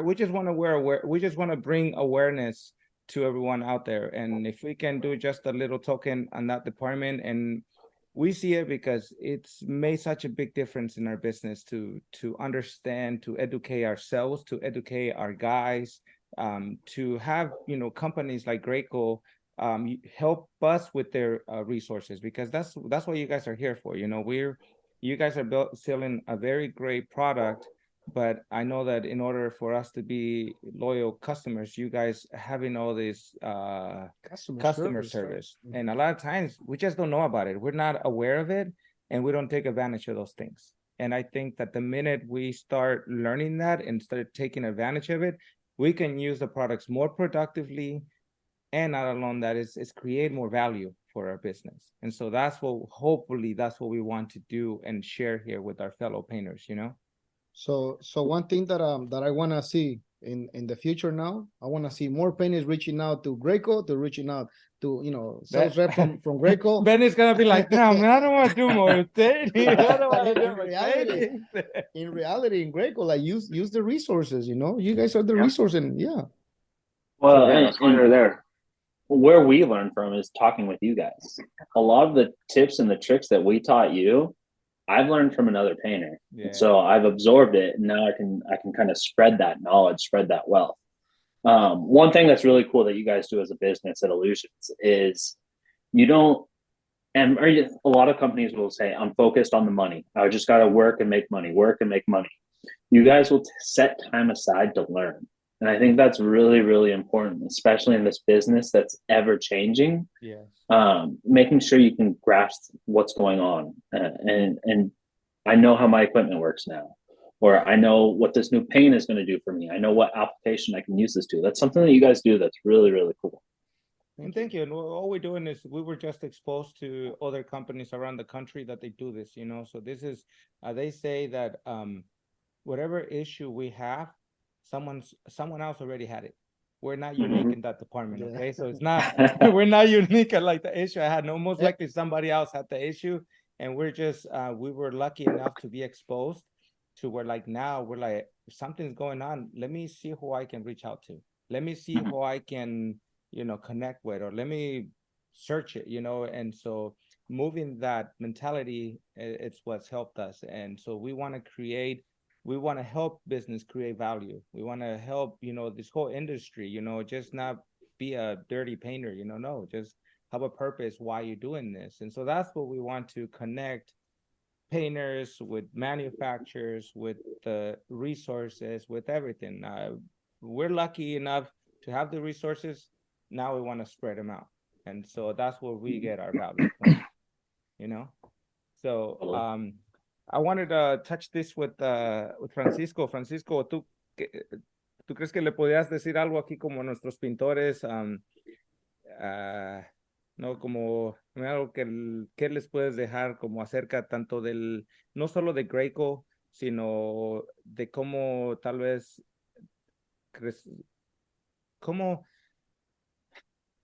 We just want to we just want to bring awareness to everyone out there. And if we can do just a little token on that department, and we see it because it's made such a big difference in our business to understand, to educate ourselves, to educate our guys, to have companies like Graco help us with their resources, because that's what you guys are here for. You guys are selling a very great product, but I know that in order for us to be loyal customers, you guys having all this customer service. Right? And a lot of times we just don't know about it. We're not aware of it, and we don't take advantage of those things. And I think that the minute we start learning that and start taking advantage of it, we can use the products more productively, and not alone that, is create more value for our business. And so hopefully that's what we want to do and share here with our fellow painters. So one thing that I want to see in the future now. I want to see more painters reaching out to Graco, to reaching out to, sales rep from Graco. Ben is gonna be like, no, man, I don't want to do more painting. I don't want to do In more reality, painting. in reality, in Graco, like use the resources. You guys are the Yeah. resource, and yeah. Well, Yeah, that's why they're there. where we learn from is talking with you guys. A lot of the tips and the tricks that we taught you, I've learned from another painter. Yeah. So I've absorbed it, and now I can kind of spread that knowledge, spread that wealth. One thing that's really cool that you guys do as a business at Illusions is you don't, and a lot of companies will say, I'm focused on the money. I just got to work and make money, work and make money. You guys will set time aside to learn. And I think that's really, really important, especially in this business that's ever changing. Yes. Making sure you can grasp what's going on. And I know how my equipment works now, or I know what this new paint is going to do for me. I know what application I can use this to. That's something that you guys do that's really, really cool. And thank you. And all we're doing is we were just exposed to other companies around the country that they do this, So this is, they say that whatever issue we have, someone else already had it. We're not unique in that department, okay? So it's not, we're not unique at like the issue I had. No, most likely somebody else had the issue. And we're just, we were lucky enough to be exposed to where like now we're like, if something's going on, let me see who I can reach out to. Let me see who I can, connect with, or let me search it, and so moving that mentality, it's what's helped us. And so we want to help business create value. We want to help, this whole industry, just not be a dirty painter, no, just have a purpose why you're doing this. And so that's what we want to connect painters with manufacturers, with the resources, with everything. We're lucky enough to have the resources. Now we want to spread them out. And so that's where we get our value from, So I wanted to touch this with Francisco. Francisco, ¿tú crees que le podías decir algo aquí como nuestros pintores? No, como algo que les puedes dejar como acerca tanto del, no solo de Graco, sino de cómo tal vez, cómo,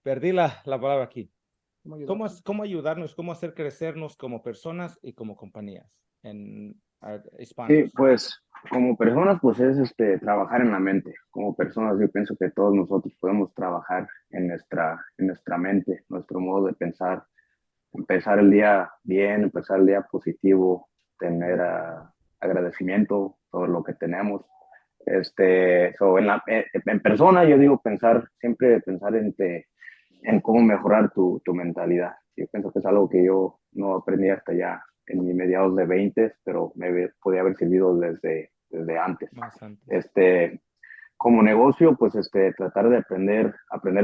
perdí la palabra aquí. ¿Cómo ayudarnos, cómo hacer crecernos como personas y como compañías en hispanos? Sí, pues como personas, pues es trabajar en la mente. Como personas, yo pienso que todos nosotros podemos trabajar en nuestra mente, nuestro modo de pensar, empezar el día bien, empezar el día positivo, tener agradecimiento por lo que tenemos. En persona, yo digo siempre pensar en cómo mejorar tu mentalidad. Yo pienso que es algo que yo no aprendí hasta ya en mis mediados de 20, pero podía haber servido desde antes. Más antes. Como negocio, pues tratar de aprender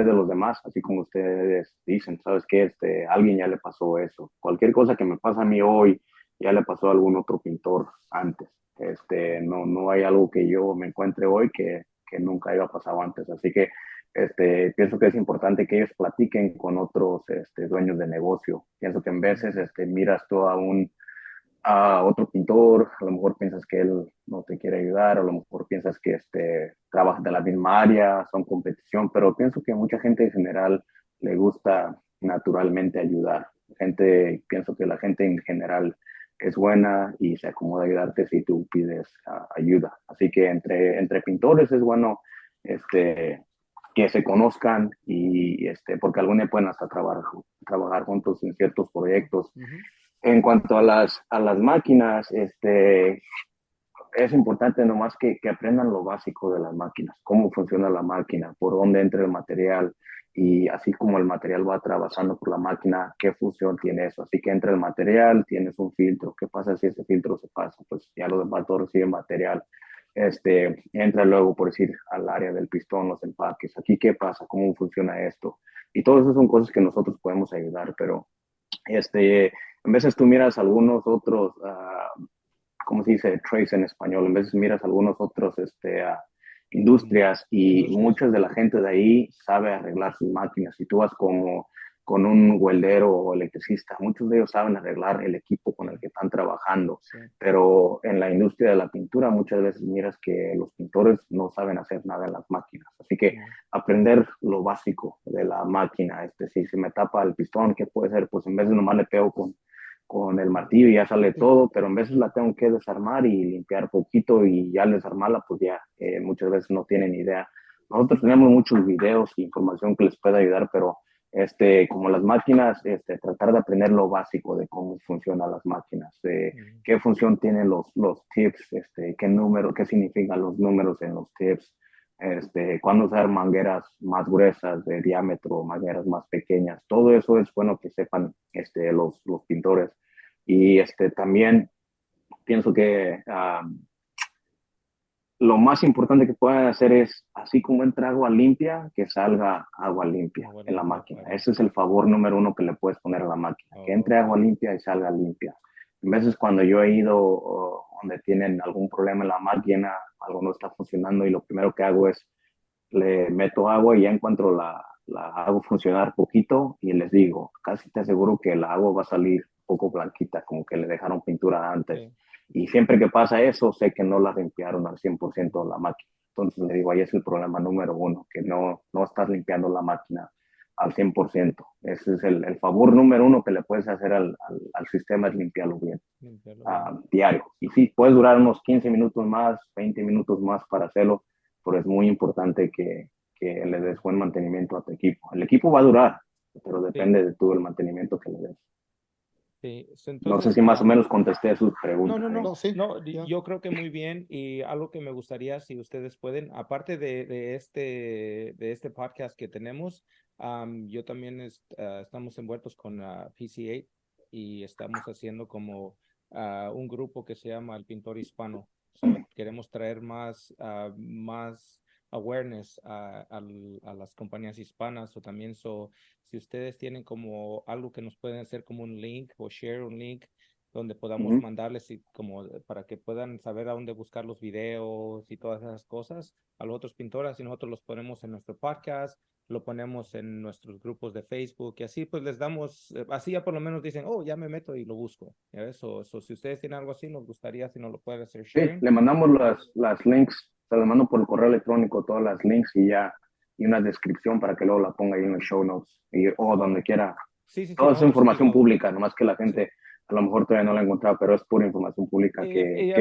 de los demás, así como ustedes dicen, ¿sabes qué? Alguien ya le pasó eso. Cualquier cosa que me pasa a mí hoy, ya le pasó a algún otro pintor antes. No hay algo que yo me encuentre hoy que nunca haya pasado antes. Así que pienso que es importante que ellos platiquen con otros dueños de negocio. Pienso que en veces miras tú a otro pintor, a lo mejor piensas que él no te quiere ayudar, a lo mejor piensas que trabajas de la misma área, son competición, pero pienso que a mucha gente en general le gusta naturalmente ayudar. Pienso que la gente en general es buena y se acomoda a ayudarte si tú pides ayuda. Así que entre pintores es bueno que se conozcan y porque algún día pueden hasta trabajar juntos en ciertos proyectos. En cuanto a las máquinas, es importante nomás que aprendan lo básico de las máquinas, cómo funciona la máquina, por dónde entra el material, y así como el material va atravesando por la máquina, qué función tiene eso. Así que entra el material, tienes un filtro. ¿Qué pasa si ese filtro se pasa? Pues ya lo demás todo recibe material. Entra luego, por decir, al área del pistón, los empaques. Aquí, ¿qué pasa? ¿Cómo funciona esto? Y todo eso son cosas que nosotros podemos ayudar, pero en veces tú miras algunos otros, ¿cómo se dice? Trades en español. En veces miras algunos otros industrias y muchas de la gente de ahí sabe arreglar sus máquinas. Si tú vas como con un weldero o electricista. Muchos de ellos saben arreglar el equipo con el que están trabajando, Sí. pero en la industria de la pintura muchas veces miras que los pintores no saben hacer nada en las máquinas. Así que aprender lo básico de la máquina, si se me tapa el pistón, ¿qué puede ser? Pues en vez de nomás le pego con el martillo y ya sale todo, pero en veces la tengo que desarmar y limpiar poquito y ya al desarmarla, pues ya muchas veces no tienen idea. Nosotros tenemos muchos videos e información que les puede ayudar, pero como las máquinas, tratar de aprender lo básico de cómo funcionan las máquinas, de qué función tienen los tips, qué número, qué significan los números en los tips, cuándo usar mangueras más gruesas de diámetro, mangueras más pequeñas. Todo eso es bueno que sepan los pintores. Y también pienso que lo más importante que pueden hacer es, así como entra agua limpia, que salga agua limpia en la máquina. Ese es el favor número uno que le puedes poner a la máquina, que entre agua limpia y salga limpia. A veces cuando yo he ido donde tienen algún problema en la máquina, algo no está funcionando y lo primero que hago es le meto agua y ya encuentro la hago funcionar poquito y les digo, casi te aseguro que la agua va a salir un poco blanquita, como que le dejaron pintura antes. Sí. Y siempre que pasa eso, sé que no la limpiaron al 100% la máquina. Entonces le digo, ahí es el problema número uno, que no estás limpiando la máquina al 100%. Ese es el favor número uno que le puedes hacer al sistema, es limpiarlo bien. Diario. Y sí, puedes durar unos 15 minutos más, 20 minutos más para hacerlo, pero es muy importante que le des buen mantenimiento a tu equipo. El equipo va a durar, pero depende de todo el mantenimiento que le des. Sí, entonces, no sé si más o menos contesté sus preguntas. Yo creo que muy bien, y algo que me gustaría, si ustedes pueden, aparte de este podcast que tenemos, yo también estamos envueltos con PCA y estamos haciendo como un grupo que se llama el Pintor Hispano. Queremos traer más awareness a las compañías hispanas, o también si ustedes tienen como algo que nos pueden hacer como un link o share un link donde podamos mandarles como para que puedan saber a dónde buscar los videos y todas esas cosas a los otros pintores, y nosotros los ponemos en nuestro podcast, lo ponemos en nuestros grupos de Facebook, y así pues les damos, así ya por lo menos dicen, oh, ya me meto y lo busco. Eso, si ustedes tienen algo así, nos gustaría si nos lo pueden hacer sharing. Sí, le mandamos las links, se las mando por el correo electrónico, todas las links y una descripción para que luego la ponga ahí en los show notes o donde quiera. Sí, toda esa información pública, nomás que la gente a lo mejor todavía no la ha encontrado, pero es pura información pública que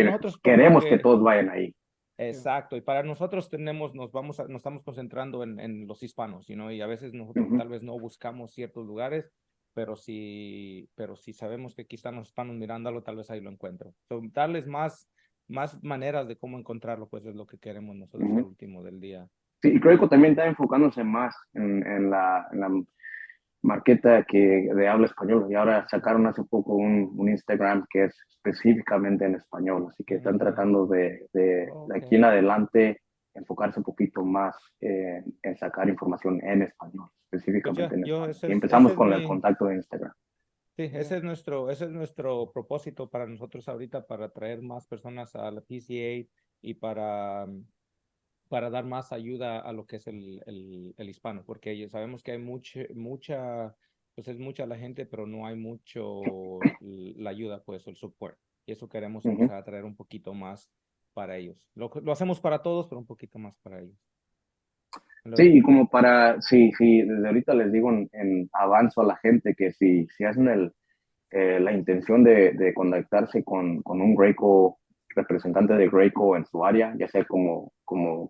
queremos que todos vayan ahí. Exacto, y para nosotros nos estamos concentrando en los hispanos, y a veces nosotros tal vez no buscamos ciertos lugares, pero si sabemos que aquí están los hispanos mirándolo, tal vez ahí lo encuentro. Darles más maneras de cómo encontrarlo, pues es lo que queremos nosotros al último del día. Sí, y Graco también está enfocándose más en la marqueta de habla español, y ahora sacaron hace poco un Instagram que es específicamente en español, así que están tratando de aquí en adelante enfocarse un poquito más en sacar información en español, específicamente en español. Y empezamos con el contacto de Instagram. Sí, ese es nuestro propósito para nosotros ahorita, para traer más personas a la PCA y para dar más ayuda a lo que es el hispano, porque sabemos que hay pues es mucha la gente, pero no hay mucho la ayuda, pues, el support. Y eso queremos empezar a traer un poquito más para ellos. Lo hacemos para todos, pero un poquito más para ellos. Sí, y como sí, desde ahorita les digo en avanzo a la gente que si hacen la intención de conectarse con un Graco, representante de Graco en su área, ya sea como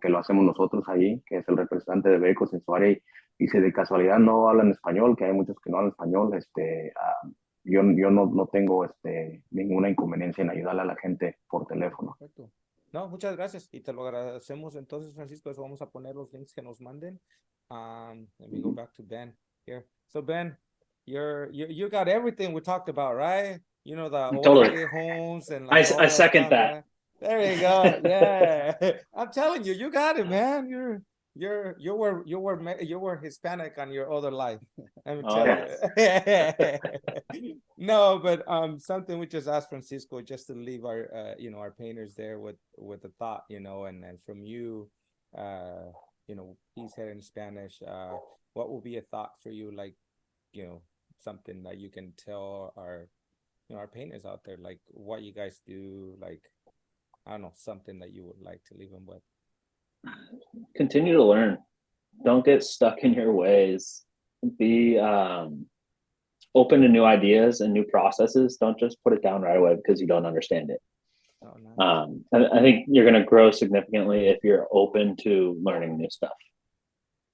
que lo hacemos nosotros ahí, que es el representante de Graco en su área, y si de casualidad no hablan español, que hay muchos que no hablan español, yo no tengo ninguna inconveniencia en ayudarle a la gente por teléfono. Perfecto. No, muchas gracias y te lo agradecemos. Entonces, Francisco, eso vamos a poner los links que nos manden. Let me go back to Ben here. So Ben, you got everything we talked about, right? You know, the totally homes and I stuff, second that. right? There you go. Yeah, I'm telling you, you got it, man. You were Hispanic on your other life. Let me tell you. No, but something we just asked Francisco just to leave our our painters there with a thought, and from you, he's here in Spanish. What will be a thought for you, like something that you can tell our, our painters out there, like what you guys do, like, I don't know, something that you would like to leave them with. Continue to learn. Don't get stuck in your ways. Be open to new ideas and new processes. Don't just put it down right away because you don't understand it. Oh, nice. I think you're going to grow significantly if you're open to learning new stuff.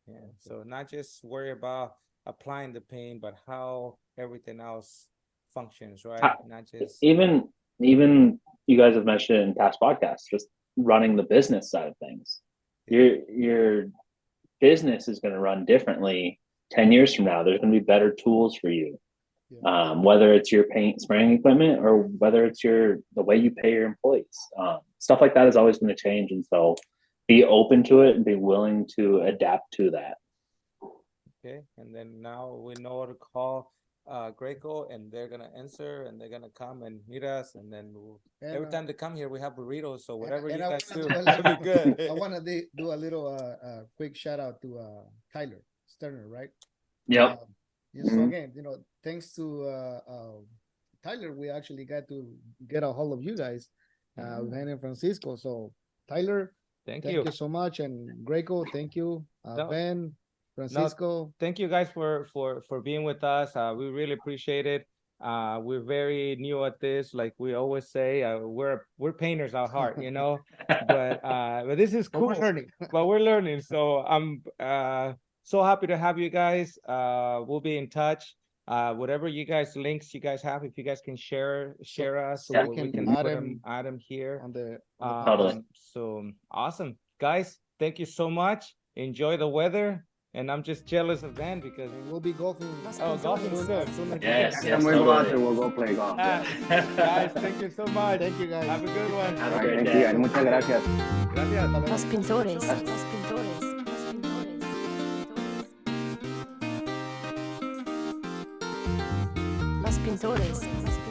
Yeah. So not just worry about applying the paint, but how everything else functions, right? Not just even you guys have mentioned in past podcasts, just running the business side of things. Your business is going to run differently 10 years from now. There's going to be better tools for you. Whether it's your paint spraying equipment or whether it's the way you pay your employees, stuff like that is always going to change. And so be open to it and be willing to adapt to that. Okay. And then now we know what to call Graco, and they're gonna answer, and they're gonna come and meet us, and then every time they come here we have burritos, so whatever you guys do, it'll be good. I want to do a little quick shout out to Tyler Sterner, right? Yep. So again, thanks to Tyler, we actually got to get a hold of you guys with Henry Francisco. So Tyler, thank you so much, and Graco, thank you. Ben, Francisco, thank you guys for being with us. We really appreciate it. We're very new at this, like we always say. We're painters at heart, but this is cool. But we're learning. So I'm so happy to have you guys. We'll be in touch. Whatever you guys links you guys have, if you guys can share us, so we can add them here on the totally. So awesome, guys. Thank you so much. Enjoy the weather. And I'm just jealous of Ben because we'll be golfing. Golfing soon. Yes, we'll go out there. We'll go play golf. Guys, thank you so much. Thank you, guys. Have a good one. Have a great Thank day. you. Muchas gracias. Gracias. Los pintores. Los pintores.